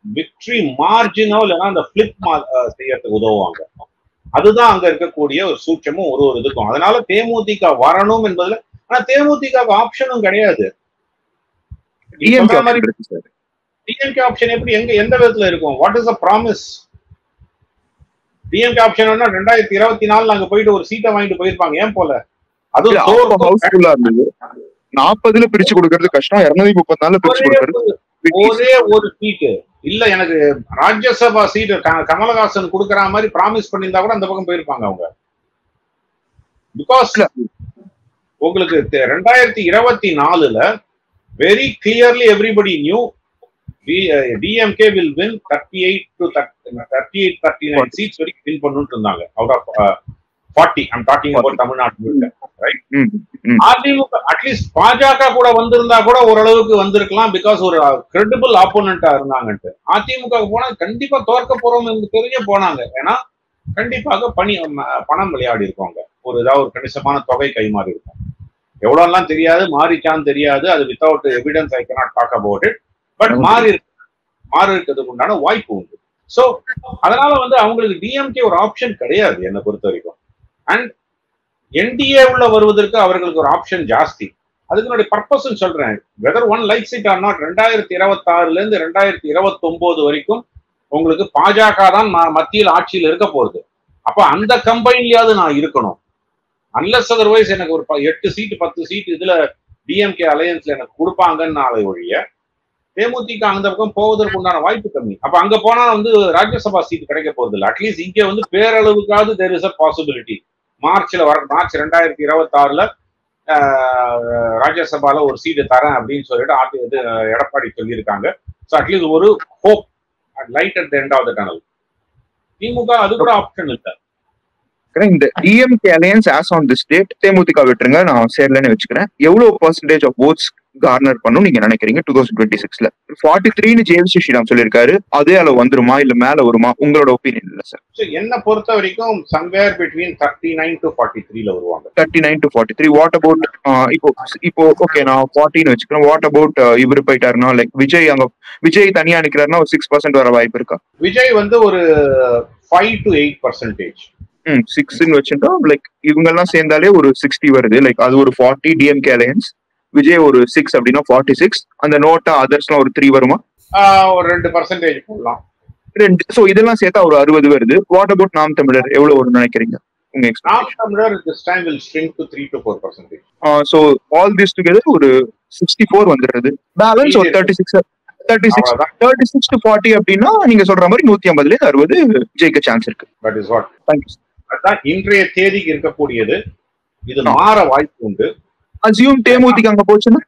விக்டரி மார்ஜினோ இல்லைன்னா அந்த பிளிப் செய்யறதுக்கு உதவுவாங்க. அதுதான் அங்க இருக்கக்கூடிய ஒரு சூட்சமும் ஒரு இதுக்கும். அதனால தேமுதிக வரணும் என்பதுல, ஆனா தேமுதிக ஆப்ஷனும் கிடையாது. டிஎம்கே ஆப்ஷன் எப்படி எந்த விதத்துல இருக்கும்? What is the promise? DMK option 2024 அங்க போயிட்டு ஒரு சீட்டை வாங்கிட்டு போயிருப்பாங்க, ஏன் போல? அது 40 பிரிச்சு கொடுக்கறது கஷ்டம், 234 பிரிச்சு கொடுக்கறது ஒரே ஒரு சீட்டு இல்ல. எனக்கு ராஜ்யசபா சீட்டு கமலஹாசன் கொடுக்கற மாதிரி ப்ராமிஸ் பண்ணியிருந்தா கூட அந்த பக்கம் போயிருப்பாங்க அவங்க. பிகாஸ் உங்களுக்கு 2024 very clearly everybody knew DMK will win 38-39 seats வரைக்கும் வின் பண்ணிட்டு இருந்தாங்க. Out of 40. I'm talking about Tamil Nadu, right? AIADMK at least BJP கூட வந்திருந்தா கூட ஓரளவுக்கு வந்திருக்கலாம், பிகாஸ் ஒரு கிரெடிபிள் ஆப்போனண்டா இருந்தாங்கன்ட்டு. அதிமுக போனா கண்டிப்பா தோற்க போறோம் என்று தெரிஞ்சு போனாங்க. ஏன்னா கண்டிப்பாக பணம் விளையாடி இருக்கோங்க, ஏதாவது ஒரு கணிசமான தொகை கைமாறி இருக்கும். எவ்வளவு எல்லாம் தெரியாது, மாறிச்சான்னு தெரியாது, அது without evidence I cannot talk about it. But மாறி இருக்கிறதுக்கு உண்டான வாய்ப்பு உண்டு. சோ அதனால அவங்களுக்கு டிஎம்கே ஒரு ஆப்ஷன் கிடையாது என்னை பொறுத்த வரைக்கும். அண்ட் என்டிஏ உள்ள வருவதற்கு அவர்களுக்கு ஒரு ஆப்ஷன் ஜாஸ்தி. அதுக்கு பர்பஸ் சொல்றேன், whether one likes it or not. 2026 இருந்து 2029 வரைக்கும் உங்களுக்கு பாஜக தான் மத்தியில் ஆட்சியில் இருக்க போகுது. அப்ப அந்த கம்பெனியாவது நான் இருக்கணும். அன்லஸ் அதர்வைஸ் எனக்கு ஒரு 8 சீட்டு 10 சீட் இதுல டிஎம்கே அலையன்ஸ்ல எனக்கு கொடுப்பாங்கன்னு நாளை ஒழிய தேமுதிக அந்த பக்கம் போவதற்கு உண்டான வாய்ப்பு கம்மி. அப்ப அங்க போனா ராஜ்யசபா சீட் கிடைக்க போறது இல்லை. அட்லீஸ்ட் இங்க பேரளவுக்காவது there is a possibility. March 2026 ராஜ்யசபால ஒரு சீட்டு தரேன் அப்படின்னு சொல்லிட்டு எடப்பாடி சொல்லியிருக்காங்க. ஸோ அட்லீஸ்ட் ஒரு hope, light at the end of the tunnel. Thimuka அது கூட ஆப்ஷன் இல்லை. இந்த DMK alliance as on this date, Demuthika விட்டுருங்க, நான் சேர்லன்னு வச்சுக்கிறேன், எவ்வளவு பெர்சன்டேஜ் ஆஃப் ஓட்ஸ் கார்னர் பண்ணும் நீங்க நினைக்கிறீங்க 2026ல? 43ன்னு ஜேவிசி ஸ்ரீராம் சொல்லியிருக்காரு, அதே அளவு வந்துருமா இல்ல மேல வருமா? உங்களோட ஒப்பீனியன் இல்ல சார்? என்ன பொறுத்த வரைக்கும் சம்வேர் பிட்வீன் 39 to 43ல வருவாங்க. 39 to 43. வாட் அபவுட் இப்போ ஓகே நான் 40ன்னு வச்சுக்கிறேன். வாட் அபவுட் இவரு போயிட்டாருன்னா, லைக் விஜய் தனியா நிக்கிறாருன்னா ஒரு 6% வர வாய்ப்பு இருக்கா? விஜய் ஒரு 5 to 8%. 6ன்னு வச்சுட்டா லைக் இவங்க எல்லாம் சேர்ந்தாலே ஒரு 60 வருது. லைக் அது ஒரு 40 டிஎம்கே அலையன்ஸ், விஜய் ஒரு 6 அப்படின்னா 46. அந்த நோட்டா அதர்ஸ்லாம் ஒரு 3 வருமா? ஒரு 2% போடலாம். சோ இதெல்லாம் சேர்த்தா ஒரு 60 வருது. வாட் அபவுட் நாம் தமிழர் எவ்வளவு வரும்னு நினைக்கிறீங்க? உங்க நாம் தமிழர் this time will shrink to 3 to 4%. So all this together ஒரு 64 வந்துடுது. பேலன்ஸ் ஒரு 36 to 40 அப்படின்னா நீங்க சொல்ற மாதிரி 150ல 60 ஜெயிக்க சான்ஸ் இருக்கு. That is what. தேங்க்யூ. அதான் இன்றைய தேதிக்கு இருக்கக்கூடியது. இது மாற வாய்ப்பு உண்டு. அசியூம் தேமுதிக அங்க போச்சுன்னா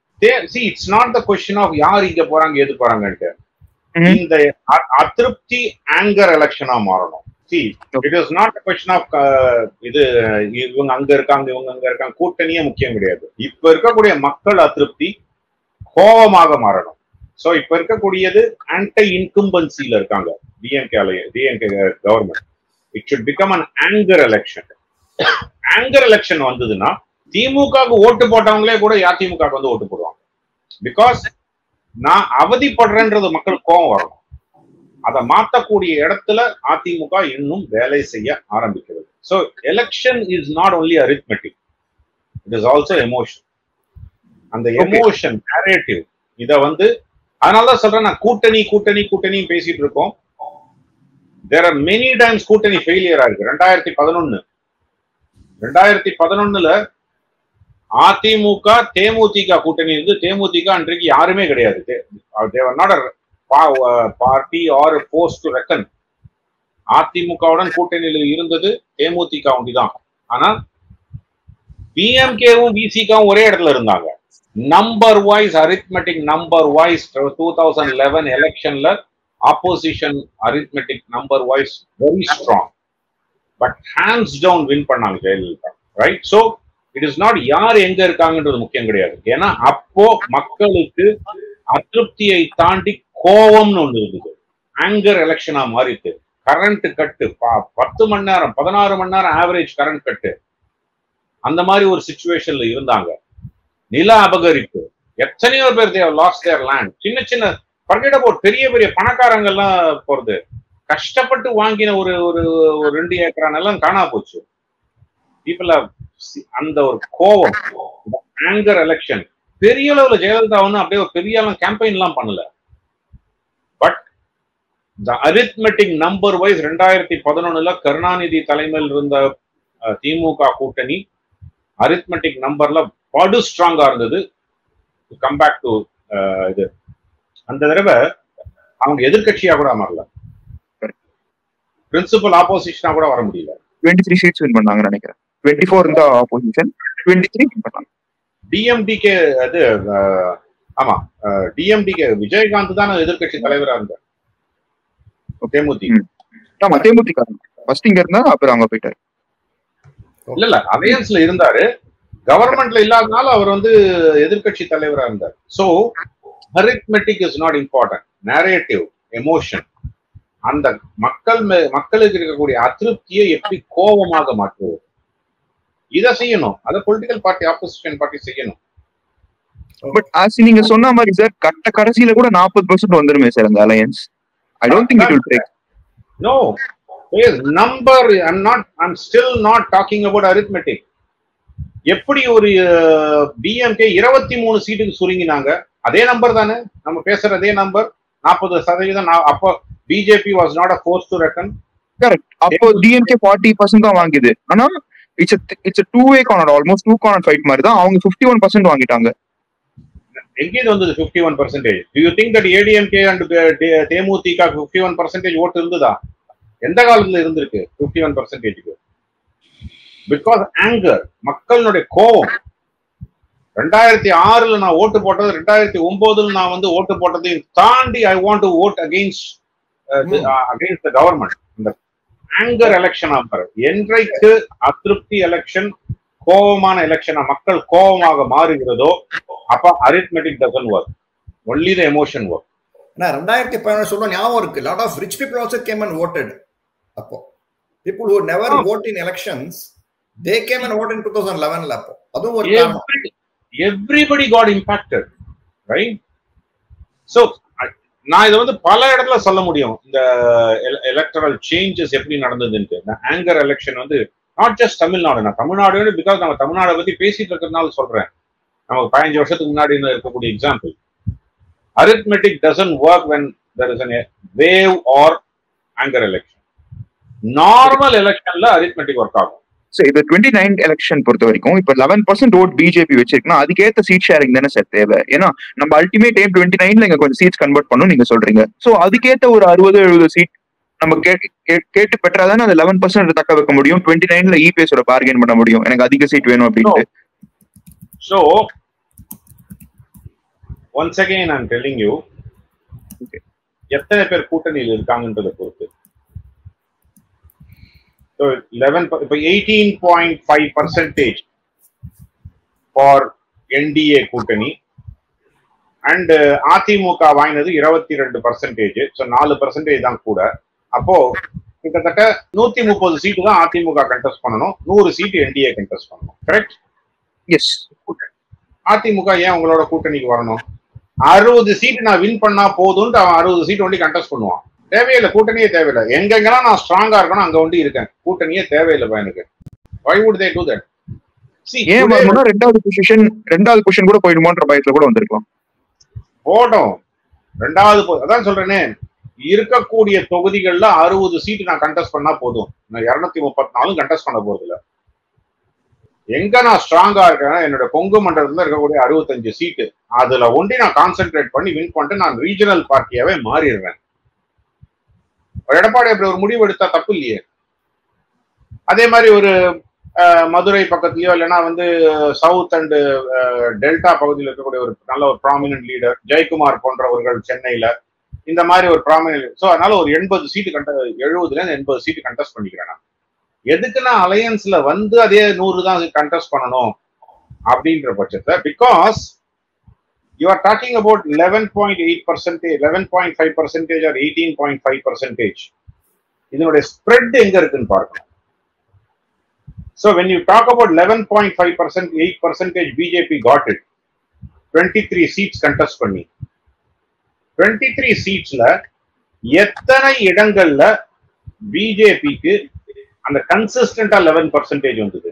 see it's not the question of யார் இங்க போறாங்க எது போறாங்கன்னு. இந்த அதிருப்தி ஆங்கர் எலெக்ஷனா மாறணும். see it is not a question of இது இவங்க அங்க இருக்காங்க இவங்க அங்க இருக்காங்க, கூட்டணியே முக்கியம் கிடையாது. இப்ப இருக்கக்கூடிய மக்கள் அதிருப்தி கோபமாக மாறணும். சோ இப்ப இருக்கக்கூடியது ஆன்டி இன்கம்பன்சில இருக்காங்க DMK government. It should become an anger election. Anger election வந்ததுன்னா திமுகவுக்கு ஓட்டு போட்டவங்களே கூட அதிமுக ஓட்டு போடுவாங்க. பிகாஸ் நான் அவதிப்படுறேன்றது மக்கள் கோபம் வரணும். அதை மாற்றக்கூடிய இடத்துல அதிமுக இன்னும் வேலை செய்ய ஆரம்பிக்கிறது. So election is not only arithmetic, it is also emotion. அந்த எமோஷன் நேரேட்டிவ் இதை அதனாலதான் சொல்றேன், நான் கூட்டணி பேசிட்டு இருக்கோம். there are many times கூட்டணி ஃபெயிலியர் ஆயிருக்கு. 2011 அதிமுக தேமுதிக கூட்டணி இருந்து தேமுதிக அன்றைக்கு யாருமே கிடையாது. they were not a party or a force to reckon. அதிமுகவுடன் கூட்டணியில் இருந்தது தேமுதிக ஒண்டிதான். ஆனா பிஎம்கேவும் விசிகாவும் ஒரே இடத்துல இருந்தாங்க. Number wise arithmetic number wise 2011 எலெக்ஷன்ல opposition arithmetic number wise very strong. But hands down win பண்ணாங்க Jayalalithaa. Right? So it is not யார் எங்க இருக்காங்கன்றது முக்கியம் கிடையாது. ஏன்னா அப்போ மக்களுக்கு அதிருப்தியை தாண்டி கோபம்னு ஒன்று இருந்தது. ஆங்கர் எலெக்ஷனா மாறிட்டு கரண்ட் கட்டு 10 மணி நேரம் 16 மணி நேரம் ஆவரேஜ் கரண்ட் கட்டு அந்த மாதிரி ஒரு சிச்சுவேஷன்ல இருந்தாங்க. நில அபகரிப்பு, எத்தனையோ பேர் they have lost their land. சின்ன சின்ன forget about பெரிய பெரிய பணக்காரங்கெல்லாம் போறது, கஷ்டப்பட்டு வாங்கின ஒரு 2 ஏக்கரா நிலம் காணா போச்சு. பீப்புள் அந்த ஒரு கோபம், ஆங்கர் எலெக்ஷன் பெரிய அளவுல ஜெயலலிதா ஒன்னும் அப்படியே ஒரு பெரிய கேம்பெயின் எல்லாம் பண்ணல. But the arithmetic number wise 2011 Karunanidhi தலைமையில் இருந்த திமுக கூட்டணி அரித்மெட்டிக் நம்பர்ல படு ஸ்ட்ராங்கா இருந்தது. கம் பேக் டு இது, அந்த தடவை அவங்க எதிர்கட்சியா கூட மாறல, பிரின்சிபல் ஆப்போசிஷனா கூட வர முடியல. 23 சீட்ஸ் வின் பண்ணாங்க நினைக்கிறேன். 24 இருந்த ஆப்போசிஷன், 23 வின் பண்ணாங்க. டிஎம்டிகே அது ஆமா, டிஎம்டிகே விஜயகாந்த் தான் எதிர்கட்சி தலைவரா இருந்தார். தேமுதிக ஆமா, தேமுதிக ஃபர்ஸ்ட் இங்க இருந்தா அப்புறம் அங்க போயிட்டாரு. இல்ல அலையன்ஸ்ல இருந்தாரு, கவர்மெண்ட்ல இல்லாதனால அவர் எதிர்கட்சி தலைவரா இருந்தார். So arithmetic is not important, narrative, emotion, அந்த மக்களுக்கு இருக்கக்கூடிய அதிருப்தியை எப்படி கோபமாக மாற்றுவது, இதை செய்யணும். அதை பொலிட்டிக்கல் பார்ட்டி ஆப்போசிஷன் பார்ட்டி செய்யணும். பட் நீங்க சொன்ன மாதிரி சார், கடைசியில கூட 40% வந்துருமே சார் அந்த alliance. I don't think it will break. No, number. I'm still not talking about arithmetic. எப்படி ஒரு டிஎம்கே 23 சீட்டுக்கு சுருங்கினாங்க, அதே நம்பர் தானே நம்ம பேசுற, அதே நம்பர் 40%. அப்போ BJP was not a force to reckon. Correct. அப்போ டிஎம்கே 40% தான் வாங்குது. ஆனா it's a two-way corner, almost two corner fight மாதிரி தான். அவங்க 51% வாங்கிட்டாங்க. எங்கே வந்தது 51%? Do you think that ADMK and தேமுதிக 51% ஓட்டு இருந்ததா? எந்த காலத்துல இருந்திருக்கு 51%? பிகாஸ் ஆங்கர், மக்களுடைய கோபம். 2006 நான் ஓட்டு போட்டது, 2009 நான் ஓட்டு போட்டதையும் தாண்டி I want to vote against the government. இந்த ஆங்கர் எலெக்ஷன் ஆஃபர், என்றைக்கு அதிருப்தி எலெக்ஷன், கோபமான எலெக்ஷனா மக்கள் கோபமாக மாறுகிறதோ அப்ப arithmetic doesn't work, only the emotion work. 2011 சொல்ல ஞாபகம் இருக்கு, lot of rich people also came and voted. அப்போ people who never vote in elections, they came and voted in 2011 ல. அப்போ அதுவும் ஒரு காரணம். Everybody got impacted, right? So நான் இதை பல இடத்துல சொல்ல முடியும், இந்த எலக்டரல் சேஞ்சஸ் எப்படி நடந்ததுன்னு. Anchor election not just Tamil Nadu, நான் தமிழ்நாடு பிகாஸ் நம்ம தமிழ்நாடை பத்தி பேசிட்டு இருக்கிறதுனால சொல்றேன். நமக்கு 15 வருஷத்துக்கு முன்னாடி இருக்கக்கூடிய example. Arithmetic doesn't work when there is a wave or anger election. Normal electionல arithmetic work ஆகும். So இந்த 29 எலெக்ஷன் பொறுத்த வரைக்கும் இப்ப 11% ஓட் பிஜேபி வச்சிருக்குன்னா அதுக்கேற்ற சீட் ஷேரிங் தானே சார் தேவை. ஏன்னா நம்ம அல்டிமேட் எய்ம் 29ல இங்க கொஞ்சம் சீட்ஸ் கன்வெர்ட் பண்ணணும் நீங்க சொல்றீங்க. சோ அதுக்கேற்ற ஒரு 60-70 சீட் நம்ம கேட்டு பெற்றாதானே அந்த 11% தக்க வைக்க முடியும். 29ல இபிஎஸோட பார்கெயின் பண்ண முடியும், எனக்கு அதிக சீட் வேணும் அப்படின்ட்டு. So once again I'm telling you, எத்தனை பேர் கூட்டணியில் இருக்காங்கன்றதை பொறுத்து. So 18.5% for NDA கூட்டணி and அதிமுக வாங்கினது 22%. So 4% தான் கூட. அப்போ கிட்டத்தட்ட 130 சீட்டு தான் அதிமுக கண்டெஸ்ட் பண்ணணும், 100 சீட்டு என்டிஏ கண்டெஸ்ட் பண்ணணும். கரெக்ட்? எஸ். அதிமுக ஏன் உங்களோட கூட்டணிக்கு வரணும்? 60 சீட் நான் வின் பண்ணா போதும்னு அவன் 60 சீட் ஒண்டி கண்டெஸ்ட் பண்ணுவான். தேவையில்லை, கூட்டணியே தேவையில்லை. எங்கெங்கெல்லாம் நான் ஸ்ட்ராங்கா இருக்கணும் அங்க ஒண்டி இருக்கேன், கூட்டணியே தேவையில்லைப்பா எனக்கு. Why would they do that? ஏன் வரணும்னா ரெண்டாவது பொசிஷன் கூட போயிடுமோன்ற பயத்துல கூட வந்திருக்கலாம். போட்டோம் ரெண்டாவது. அதான் சொல்றேனே, இருக்கக்கூடிய தொகுதிகள்ல 60 சீட் நான் கண்டெஸ்ட் பண்ணா போதும். நான் 234 கண்டெஸ்ட் பண்ண போறது இல்ல. எங்க நான் ஸ்ட்ராங்கா இருக்கேன்னா என்னோட கொங்கு மண்டலத்துல இருக்கக்கூடிய 65 சீட்டு அதுல ஒண்டி நான் கான்சென்ட்ரேட் பண்ணி வின் பண்ணிட்டு நான் ரீஜனல் பார்ட்டியாவே மாறிடுறேன். எடப்பாடி அப்படி ஒரு முடிவு எடுத்தா தப்பு இல்லையே. அதே மாதிரி ஒரு மதுரை பக்கத்துலயோ இல்லைன்னா வந்து சவுத் அண்ட் டெல்டா பகுதியில் இருக்கக்கூடிய ஒரு நல்ல ஒரு ப்ராமினன்ட் லீடர் ஜெயக்குமார் போன்றவர்கள் சென்னையில இந்த மாதிரி ஒரு ப்ராமினன்ட். ஸோ அதனால ஒரு 80 சீட்டு 70 சீட்டு கண்டெஸ்ட் பண்ணிக்கிறேன். நான் எதுக்குன்னா அலையன்ஸ்ல வந்து அதே 100 தான் கண்டெஸ்ட் பண்ணணும் அப்படின்ற பட்சத்தை, because you are talking about 11.8%, 11.5% or 18.5%. இதனுடைய ஸ்ப்ரெட் எங்க இருக்குன்னு பார்க்கணும். So when you talk about 11.5%, 8%, BJP got it. 23 seats contest பண்ணி 23 seatsல எத்தனை இடங்கள்ல பிஜேபிக்கு அந்த கன்சிஸ்டன்டா 11% வந்தது?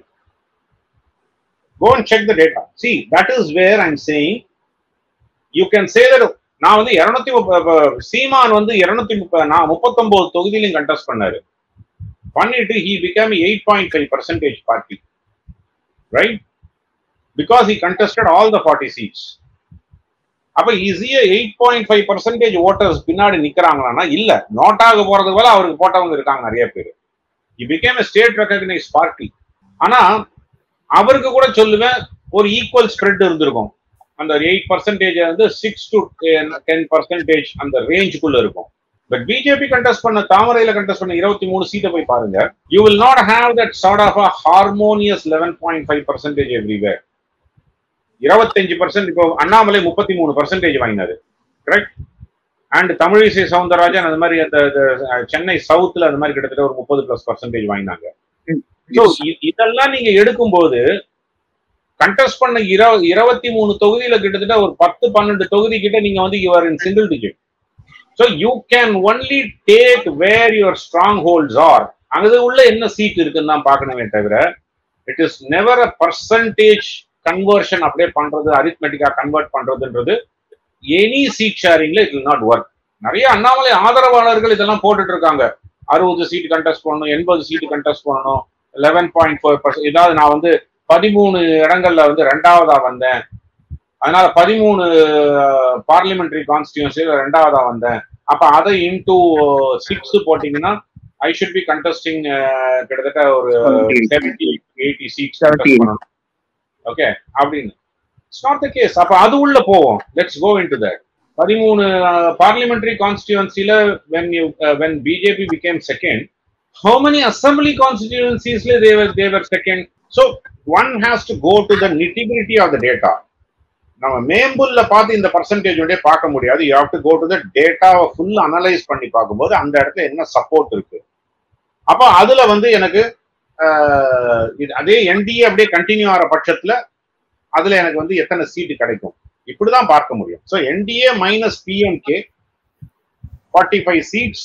Go and check the data. See, that is where I'm saying you can say that. நான் வந்து 230 சீமான் வந்து 239 தொகுதியிலும் கண்டெஸ்ட் பண்ணாரு. பண்ணிட்டு he became 8.5% party, right? Because he contested all the 40 seats. அப்ப ஈஸியா 8.5% voters பின்னாடி நிக்கிறாங்கன்னா இல்ல, நோட் ஆக போறதுக்கு போல அவருக்கு போட்டவங்க இருக்காங்க நிறைய பேர். he became a state recognized party. ஆனா அவருக்கு கூட சொல்லுவேன் ஒரு ஈக்குவல் ஸ்ப்ரெட் இருந்திருக்கும். அந்த 8% வந்து 6 to 10% அந்த ரேஞ்சுக்குள்ள இருக்கும். But BJP contest பண்ண தாமரையில contest பண்ண 23 சீட்டை போய் பாருங்க. You will not have that sort of a harmonious 11.5% everywhere. 25% இப்போ அண்ணாமலை 33% வாங்கினாரு, கரெக்ட்? அண்ட் தமிழிசை சவுந்தரராஜன் அந்த மாதிரி அந்த சென்னை சவுத்ல அந்த மாதிரி கிட்டத்தட்ட ஒரு 30+% வாங்கினாங்க. ஸோ இதெல்லாம் நீங்க எடுக்கும்போது கண்டெஸ்ட் பண்ண 23 தொகுதியில கிட்டத்தட்ட ஒரு 10-12 தொகுதி கிட்ட நீங்க வந்து you are in single digit. So you can only take where your strongholds are. அங்க உள்ள என்ன சீட் இருக்குன்னு தான் பார்க்கணுமே தவிர it is never a percentage conversion அப்படியே பண்றது, அரித்மெட்டிக்கா கன்வெர்ட் பண்றதுன்றது எனி சீட் ஷேரிங்ல it will not work. நிறைய அண்ணாமலை ஆதரவாளர்கள் இதெல்லாம் போட்டுட்டு இருக்காங்க. 60 சீட் கண்டெஸ்ட் பண்ணணும், 80 சீட் கண்டெஸ்ட் பண்ணணும், 11.4%. ஏதாவது நான் வந்து 13 இடங்கள்ல வந்து 2வதா வந்தேன், அதனால 13 பார்லிமெண்டரி கான்ஸ்டிடியூன்சில 2வதா வந்தேன். அப்ப அதை இன்டூ 6 போட்டீங்கன்னா ஐ ஷுட் பி கண்டெஸ்டிங் கிட்டத்தட்ட ஒரு 70-80 சீட்ஸ் பண்ணணும். ஓகே, அப்படின்னு இட்ஸ் நாட் தி கேஸ். அப்ப அது உள்ள போவோம். Let's go into that. 13 parliamentary கான்ஸ்டிடியூன்சில when BJP became second, how many assembly constituencies they were second? So one has to go to the nitty-gritty of the data. நம்ம மேம்புல்ல பார்த்து இந்த percentage வந்து பார்க்க முடியாது. You have to go to the டேட்டாவை full analyse பண்ணி பார்க்கும்போது அந்த இடத்துல என்ன சப்போர்ட் இருக்கு. அப்போ அதுல வந்து எனக்கு அதே என்டிஏ அப்படியே கண்டினியூ ஆகிற பட்சத்துல அதுல எனக்கு வந்து எத்தனை சீட்டு கிடைக்கும் இப்படிதான் பார்க்க முடியும். So NDA minus PMK 45 seats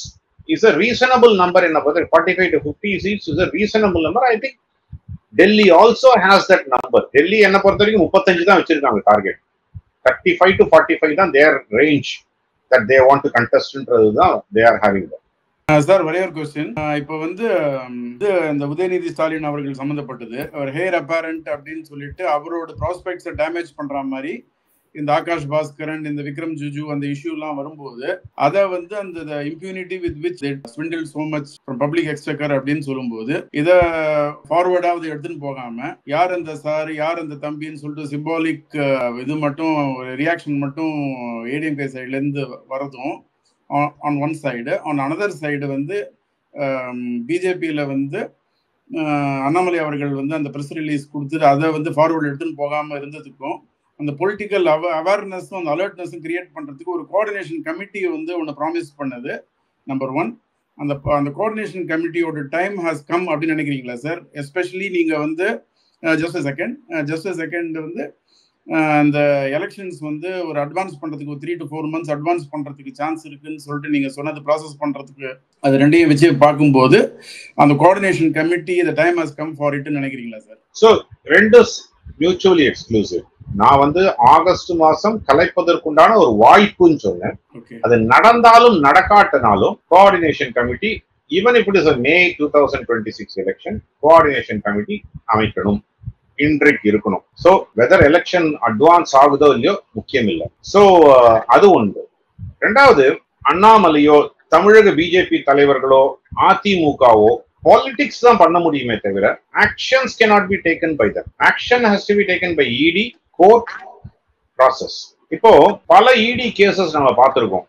is a reasonable number. In about 45 to 50 seats is a reasonable number. I think Delhi also has that number. Delhi என்ன பொறுத்த வரைக்கும் 35 தான் வச்சிருக்காங்க டார்கெட். 35 to 45 தான் their range that they want to contest தான் they are having that. Sir, ஒரே ஒரு question. இப்போ வந்து இந்த உதயநிதி ஸ்டாலின் அவர்கள் சம்மந்தப்பட்டது, அவர் ஹேர் அப்பேரண்ட் அப்படின்னு சொல்லிட்டு அவரோட ப்ராஸ்பெக்ட்ஸை டேமேஜ் பண்ற மாதிரி இந்த ஆகாஷ் பாஸ்கரன், இந்த விக்ரம் ஜுஜு அந்த இஷ்யூ எல்லாம் வரும்போது அதை வந்து அந்த impunity with which swindle so much from public exchequer அப்படின்னு சொல்லும்போது இதை ஃபார்வர்டாவது எடுத்துன்னு போகாம யார் அந்த சார் யார் அந்த தம்பின்னு சொல்லிட்டு சிம்பாலிக் இது மட்டும் ரியாக்ஷன் மட்டும் ஏடிஎம்கே சைட்ல இருந்து வரதும் on one side, on another side வந்து பிஜேபியில வந்து அண்ணாமலை அவர்கள் வந்து அந்த ப்ரெஸ் ரிலீஸ் கொடுத்துட்டு அதை வந்து ஃபார்வர்டு எடுத்துன்னு போகாம இருந்ததுக்கும் அந்த பொலிட்டிக்கல் அவேர்னஸும் அந்த அலர்ட்னஸும் கிரியேட் பண்றதுக்கு ஒரு கோஆர்டினேஷன் கமிட்டியை வந்து ஒன்று ப்ராமிஸ் பண்ணது நம்பர் 1. அந்த கோஆர்டினேஷன் கமிட்டியோட டைம் ஹாஸ் கம் அப்படின்னு நினைக்கிறீங்களா சார்? எஸ்பெஷலி நீங்க வந்து ஜஸ்ட் அ செகண்ட் வந்து அந்த எலெக்ஷன்ஸ் வந்து ஒரு அட்வான்ஸ் பண்றதுக்கு ஒரு 3 to 4 months அட்வான்ஸ் பண்றதுக்கு சான்ஸ் இருக்குன்னு சொல்லிட்டு நீங்க சொன்னது ப்ராசஸ் பண்றதுக்கு அது ரெண்டையும் வச்சு பார்க்கும்போது அந்த coordination committee the time has come for it நினைக்கிறீங்களா சார்? So ரெண்டு மியூச்சுவலி எக்ஸ்க்ளூசிவ். நான் வந்து ஆகஸ்ட் மாசம் கலைப்பதற்குண்டான ஒரு வாய்ப்புன்னு சொன்னேன். ஓகே அது நடந்தாலும் நடக்காட்டினாலும் coordination committee, even if it is May 2026 election, coordination committee அமைக்கணும், இன்றைக்கு இருக்கணும். சோ வெதர் எலெக்ஷன் அட்வான்ஸ் ஆகுதோ இல்லையோ முக்கியம் இல்லை. சோ அது ஒன்று. ரெண்டாவது, அண்ணாமலையோ தமிழக பிஜேபி தலைவர்களோ அதிமுகவோ பாலிடிக்ஸ் தான் பண்ண முடியுமே தவிர actions cannot be taken by them. Action has to be taken by ED, court, process. இப்போ பல இடி கேசஸ் நம்ம பார்த்திருக்கோம்.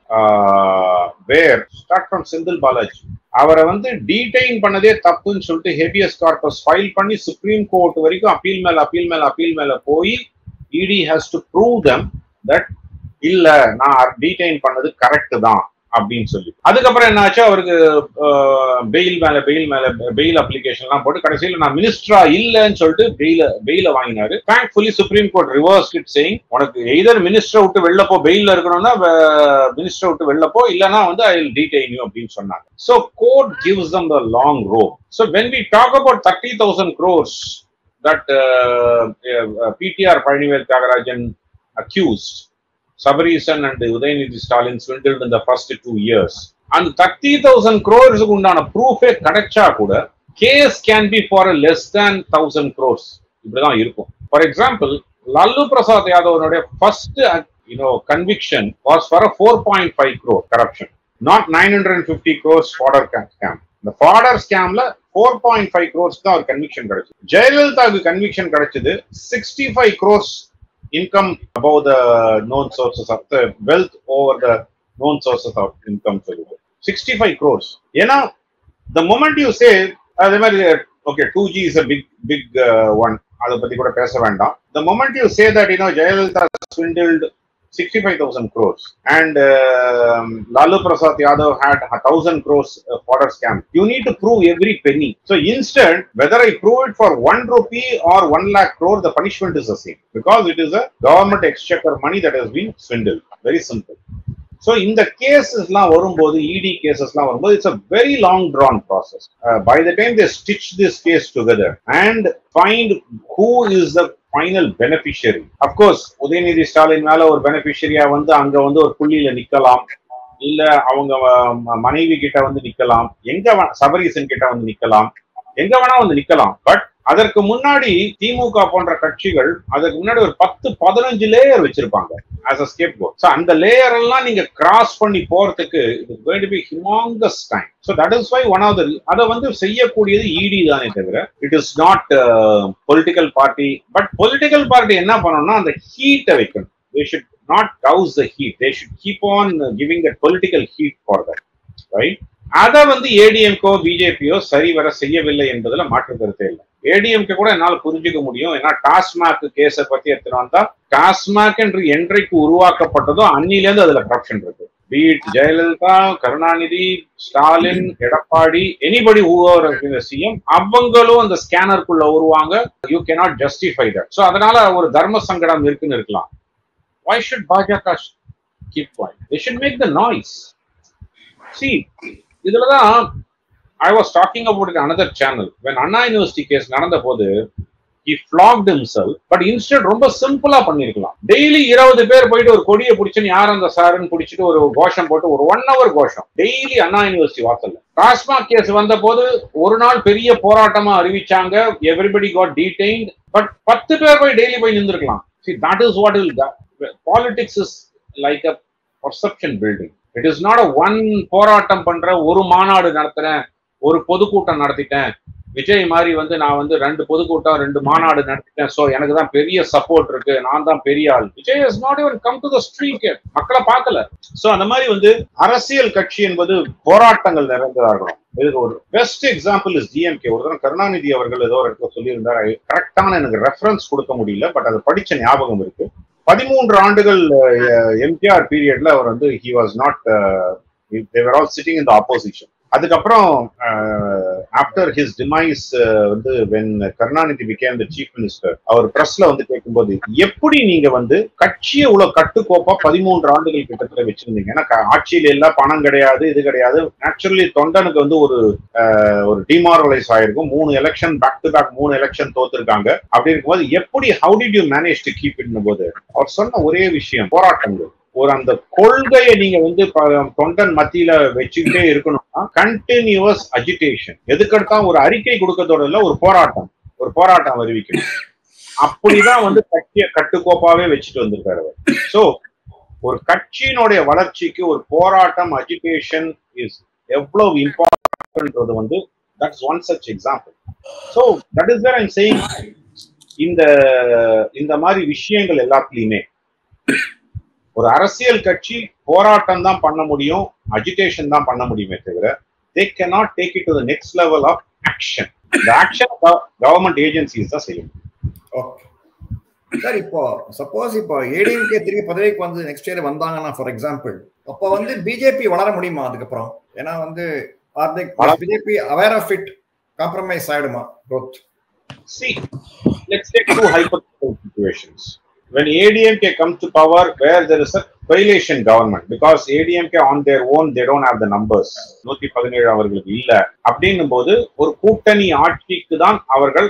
வேர் ஸ்டார்ட் ஃப்ரம் செந்தில் பாலாஜி, அவரை வந்து டீடைன் பண்ணதே தப்புன்னு சொல்லிட்டு ஹெபியஸ் கார்பஸ் ஃபைல் பண்ணி சுப்ரீம் கோர்ட் வரைக்கும் அப்பீல் மேல போய் இடி has to prove them that இல்ல நான் டீடைன் பண்ணது கரெக்ட் தான் அப்படின்னு சொல்லி. அதுக்கப்புறம் என்ன ஆச்சு, அவருக்கு பெயில் அப்ளிகேஷன் எல்லாம் போட்டு கடைசியில் நான் மினிஸ்டரா இல்லைன்னு சொல்லிட்டு பெயில வாங்கினாரு. Thankfully supreme court reverse it saying, உனக்கு எய்தர் மினிஸ்டரை விட்டு வெளில போ, பெயில இருக்கணும்னா மினிஸ்டரை விட்டு வெளில போ, இல்லைன்னா வந்து ஐ வில் டீடைன் யூ அப்படின்னு சொன்னாங்க. So court gives them the long rope. So when we talk about 30,000 crores that PTR Panivel Thiagarajan accused Sabareesan and Udayanidhi Stalin swindled in the first 2 years. And 30,000 crores உண்டான ப்ரூஃபே கிடைச்சா கூட case can be for less than 1,000 crores. இப்படிதான் இருக்கும். For example, Lalu Prasad யாதவனுடைய first conviction was for a 4.5 crore corruption, not 950 crores fodder scam. The fodder scamல 4.5 crores தான் ஒரு conviction கிடைச்சது. ஜெயலலிதாவுக்கு கன்விக்ஷன் கிடைச்சது 65 crores income above the known sources of the wealth over the known sources of income. 65 crores. ஏன்னா the moment you say அதே மாதிரி okay 2G is a big one, அதை பத்தி கூட பேச வேண்டாம். The moment you say that Jayalalitha swindled 65,000 crores and Lalu Prasad Yadav had 1,000 crores fodder scam, you need to prove every penny. So instead, whether I prove it for 1 rupee or 1 lakh crore, the punishment is the same because it is a government exchequer money that has been swindled. Very simple. So in the cases la varumbodhu, ED cases la varumbodhu, it's a very long drawn process. By the time they stitch this case together and find who is the final beneficiary, of course Udayanidhi Stalin மேல ஒரு பெனிஃபிஷியரியா வந்து அங்க வந்து ஒரு புள்ளியில நிக்கலாம், இல்ல அவங்க மனைவி கிட்ட வந்து நிக்கலாம், எங்க சபரீசன் கிட்ட வந்து நிக்கலாம், எங்க வேணா வந்து நிக்கலாம். பட் அதற்கு முன்னாடி திமுக போன்ற கட்சிகள் அதற்கு முன்னாடி ஒரு 10-15 லேயர் வச்சிருப்பாங்க as a scapegoat. So அந்த லேயர் எல்லாம் நீங்க கிராஸ் பண்ணி போறதுக்கு it is going to be humongous time. So that is why one of the அதை வந்து செய்யக்கூடியது ED தானே தவிர it is not political party. But political party என்ன பண்ணணும்னா அந்த ஹீட்டை வைக்கணும். They should not douse the heat. They should keep on giving that political heat for that, right? அதை வந்து ஏடிஎம்கோ பிஜேபியோ சரிவர செய்யவில்லை என்பதுல மாற்று கருத்தே இல்லை. ஏடிஎம்கே கூட என்னால் புரிஞ்சுக்க முடியும். ஏன்னா டாஸ்மாக் கேஸை பத்தி எடுத்துட்டு வந்தா டாஸ்மாக் என்று என்றைக்கு உருவாக்கப்பட்டதோ அன்னிலேருந்து அதுல கரப்ஷன் இருக்கு. Be it Jayalalithaa, Karunanidhi, Stalin, Edappadi, anybody CM, அவங்களும் அந்த ஸ்கேனருக்குள்ள வருவாங்க. You cannot justify that. So அதனால ஒரு தர்ம சங்கடம் இருக்குன்னு இருக்கலாம். Why should Bajaka keep quiet? They should make the noise. See, இதுலதான் I was talking about it in another channel. When Anna University case நடந்த போது he flogged himself, but instead ரொம்ப சிம்பிளா பண்ணிருக்கலாம். டெய்லி 20 பேர் போயிட்டு ஒரு கொடியை பிடிச்சுன்னு யார் அந்த சாருன்னு பிடிச்சிட்டு ஒரு கோஷம் போட்டு ஒரு 1 hour கோஷம் டெய்லி அண்ணா யூனிவர்சிட்டி வாசல்ல. டாஸ்மாக் கேஸ் வந்த போது ஒரு நாள் பெரிய போராட்டமா அறிவிச்சாங்க. Everybody got detained. பட் 10 பேர் போய் டெய்லி போய் நின்றுக்கலாம். See, that is what will politics is like a perception building. It is not a one போராட்டம் பண்ற, ஒரு மாநாடு நடத்துறேன், ஒரு பொதுக்கூட்டம் நடத்திட்டேன், விஜய் மாதிரி வந்து நான் வந்து 2 பொதுக்கூட்டம் 2 மாநாடு நடத்திட்டேன், சோ எனக்கு தான் பெரிய சப்போர்ட் இருக்கு, நான் தான் பெரிய ஆள். Vijay has not even come to the street yet. மக்களை பார்க்கல. சோ அந்த மாதிரி வந்து அரசியல் கட்சி என்பது போராட்டங்கள் நிறைந்ததாகணும். இதுக்கு ஒரு பெஸ்ட் எக்ஸாம்பிள் இஸ் டிஎம்கே. ஒரு தடவை கருணாநிதி அவர்கள் ஏதோ ஒரு இடத்துல சொல்லியிருந்தார். கரெக்டான எனக்கு ரெஃபரன்ஸ் கொடுக்க முடியல, பட் அதை படிச்ச ஞாபகம் இருக்கு. 13 ஆண்டுகள் எம்ஜிஆர் பீரியட்ல அவர் வந்து he was not they were all sitting in the opposition. அதுக்கப்புறம் ஆஃப்டர் ஹிஸ் டிமைஸ் வந்து when Karunanidhi became the chief minister, அவர் பிரஸ்ல வந்து கேட்கும்போது எப்படி நீங்க வந்து கட்சியை இவ்வளவு கட்டுக்கோப்பா 13 ஆண்டுகள் கிட்டத்தட்ட வச்சிருந்தீங்க, ஏன்னா ஆட்சியில எல்லாம் பணம் கிடையாது, இது கிடையாது, நேச்சுரலி தொண்டனுக்கு வந்து ஒரு டிமாரலைஸ் ஆயிருக்கும். 3 election back to back 3 election தோத்துருக்காங்க. அப்படி இருக்கும்போது எப்படி how did you manage to keep it போது அவர் சொன்ன ஒரே விஷயம் போராட்டங்கள். ஒரு அந்த கொள்கையை நீங்க வந்து தொண்டன் மத்தியில வச்சுக்கிட்டே இருக்கணும்னா கண்டினியூஸ் அஜிடேஷன், எதுக்கெடுத்தா ஒரு அறிக்கை கொடுக்கறதோட இல்ல ஒரு போராட்டம் அறிவிக்கணும். அப்படிதான் வந்து கட்சியை கட்டுக்கோப்பாவே வச்சுட்டு வந்திருக்காரு அவர். சோ ஒரு கட்சியினுடைய வளர்ச்சிக்கு ஒரு போராட்டம் அஜிடேஷன் இஸ் எவ்வளவு இம்பார்ட்டன்ட்ன்றது வந்து that's one such example. So that is where I am saying, இந்த மாதிரி விஷயங்கள் எல்லாத்துலயுமே ஒரு அரசியல் கட்சி போராட்டம் தான் பண்ண முடியும், அஜிடேஷன் தான் பண்ண முடியுமே தவிர they cannot take it to the next level of action. The action government agencies தான் செய்யும். ஓகே சார், இப்போ சப்போஸ் இப்போ ஏடிஎம்கே திரும்பி பதவிக்கு வந்து நெக்ஸ்ட் இயர் வந்தாங்கன்னா ஃபார் எக்ஸாம்பிள், அப்போ வந்து பிஜேபி வளர முடியுமா அதுக்கப்புறம்? ஏன்னா வந்து BJP aware of it compromise ஆயிடுமா growth? See, let's take two hypothetical situations. When ADMK comes to power where there is a coalition government, because ADMK on their own they don't have the numbers, 117 அவர்களுக்கு இல்ல, அப்படின்னும் போது ஒரு கூட்டணி ஆட்சிக்கு தான் அவர்கள்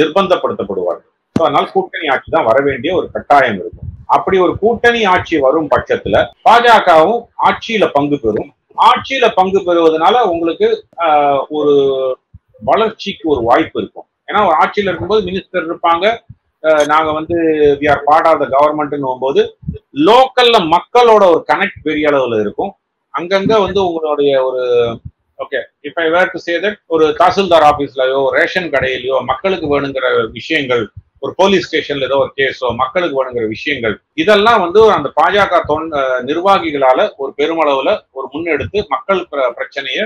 நிர்பந்தப்படுத்தப்படுவார்கள். அதனால கூட்டணி ஆட்சி தான் வர வேண்டிய ஒரு கட்டாயம் இருக்கும். அப்படி ஒரு கூட்டணி ஆட்சி வரும் பட்சத்துல பாஜகவும் ஆட்சியில பங்கு பெறும். ஆட்சியில பங்கு பெறுவதனால உங்களுக்கு ஒரு வளர்ச்சிக்கு ஒரு வாய்ப்பு இருக்கும். ஏன்னா ஒரு ஆட்சியில இருக்கும்போது மினிஸ்டர் இருப்பாங்க, நாங்க வந்து we are part of the கவர்மெண்ட்னு போகும்போது லோக்கல்ல மக்களோட ஒரு கனெக்ட் பெரிய அளவுல இருக்கும். அங்கங்க வந்து உங்களுடைய ஒரு okay if I were to say that ஒரு தாசில்தார் ஆபீஸ்லயோ ரேஷன் கடையிலயோ மக்களுக்கு வேணுங்கிற விஷயங்கள், ஒரு போலீஸ் ஸ்டேஷன்ல ஏதோ ஒரு கேஸோ மக்களுக்கு வேணுங்கிற விஷயங்கள், இதெல்லாம் வந்து அந்த பாஜக நிர்வாகிகளால ஒரு பெருமளவுல ஒரு முன்னெடுத்து மக்கள் பிரச்சனையை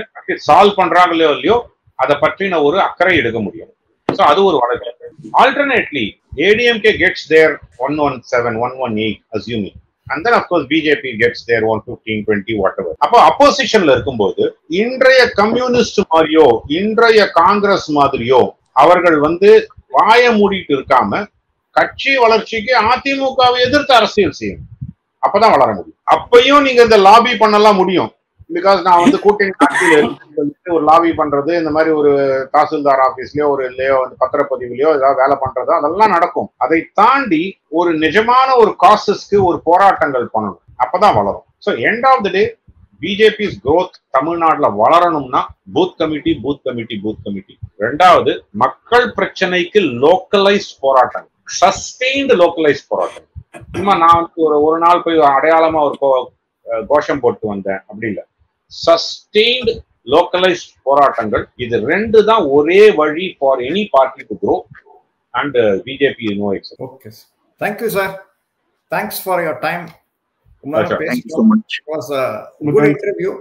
சால்வ் பண்றாங்களோ இல்லையோ அதை பற்றின ஒரு அக்கறை எடுக்க முடியும். So அது ஒரு வழக்கு. Alternately, ADMK gets their 117, 118 assuming, and then of course BJP gets their 115, 20 whatever. அப்போ அப்போசிஷன்ல இருக்கும்போது இன்றைய கம்யூனிஸ்ட் மாதிரியோ இன்றைய காங்கிரஸ் மாதிரியோ அவர்கள் வந்து வாய மூடிட்டு இருக்காம கட்சி வளர்ச்சிக்கு அதிமுகவை எதிர்த்து அரசியல் செய்யணும். அப்பதான் வளர முடியும். அப்பயும் நீங்க இந்த லாபி பண்ணலாம் முடியும். பிகாஸ் நான் வந்து கூட்டணி ஆட்சியில் ஒரு லாபி பண்றது, இந்த மாதிரி ஒரு தாசில்தார் ஆபீஸ்லயோ ஒரு இல்லையோ பத்திரப்பதிவுலயோ ஏதாவது வேலை பண்றதோ அதெல்லாம் நடக்கும். அதை தாண்டி ஒரு நிஜமான ஒரு காசஸ்க்கு ஒரு போராட்டங்கள் பண்ணணும், அப்பதான் வளரும். So end of the day BJP's growth தமிழ்நாட்டுல வளரணும்னா பூத் கமிட்டி. ரெண்டாவது மக்கள் பிரச்சனைக்கு லோக்கலைஸ்ட் போராட்டம், சஸ்டெயின்டு லோக்கலைஸ்ட் போராட்டம். சும்மா நான் வந்து ஒரு நாள் போய் அடையாளமா ஒரு கோஷம் போட்டு வந்தேன் அப்படி இல்லை, சஸ்டெயின்டு லோக்கலைஸ்ட் போராட்டங்கள். இது ரெண்டு தான் ஒரே வழி for any party to grow, and BJP is no exception. Okay, thank you sir, thanks for your time. Thank you so much. It was a good interview.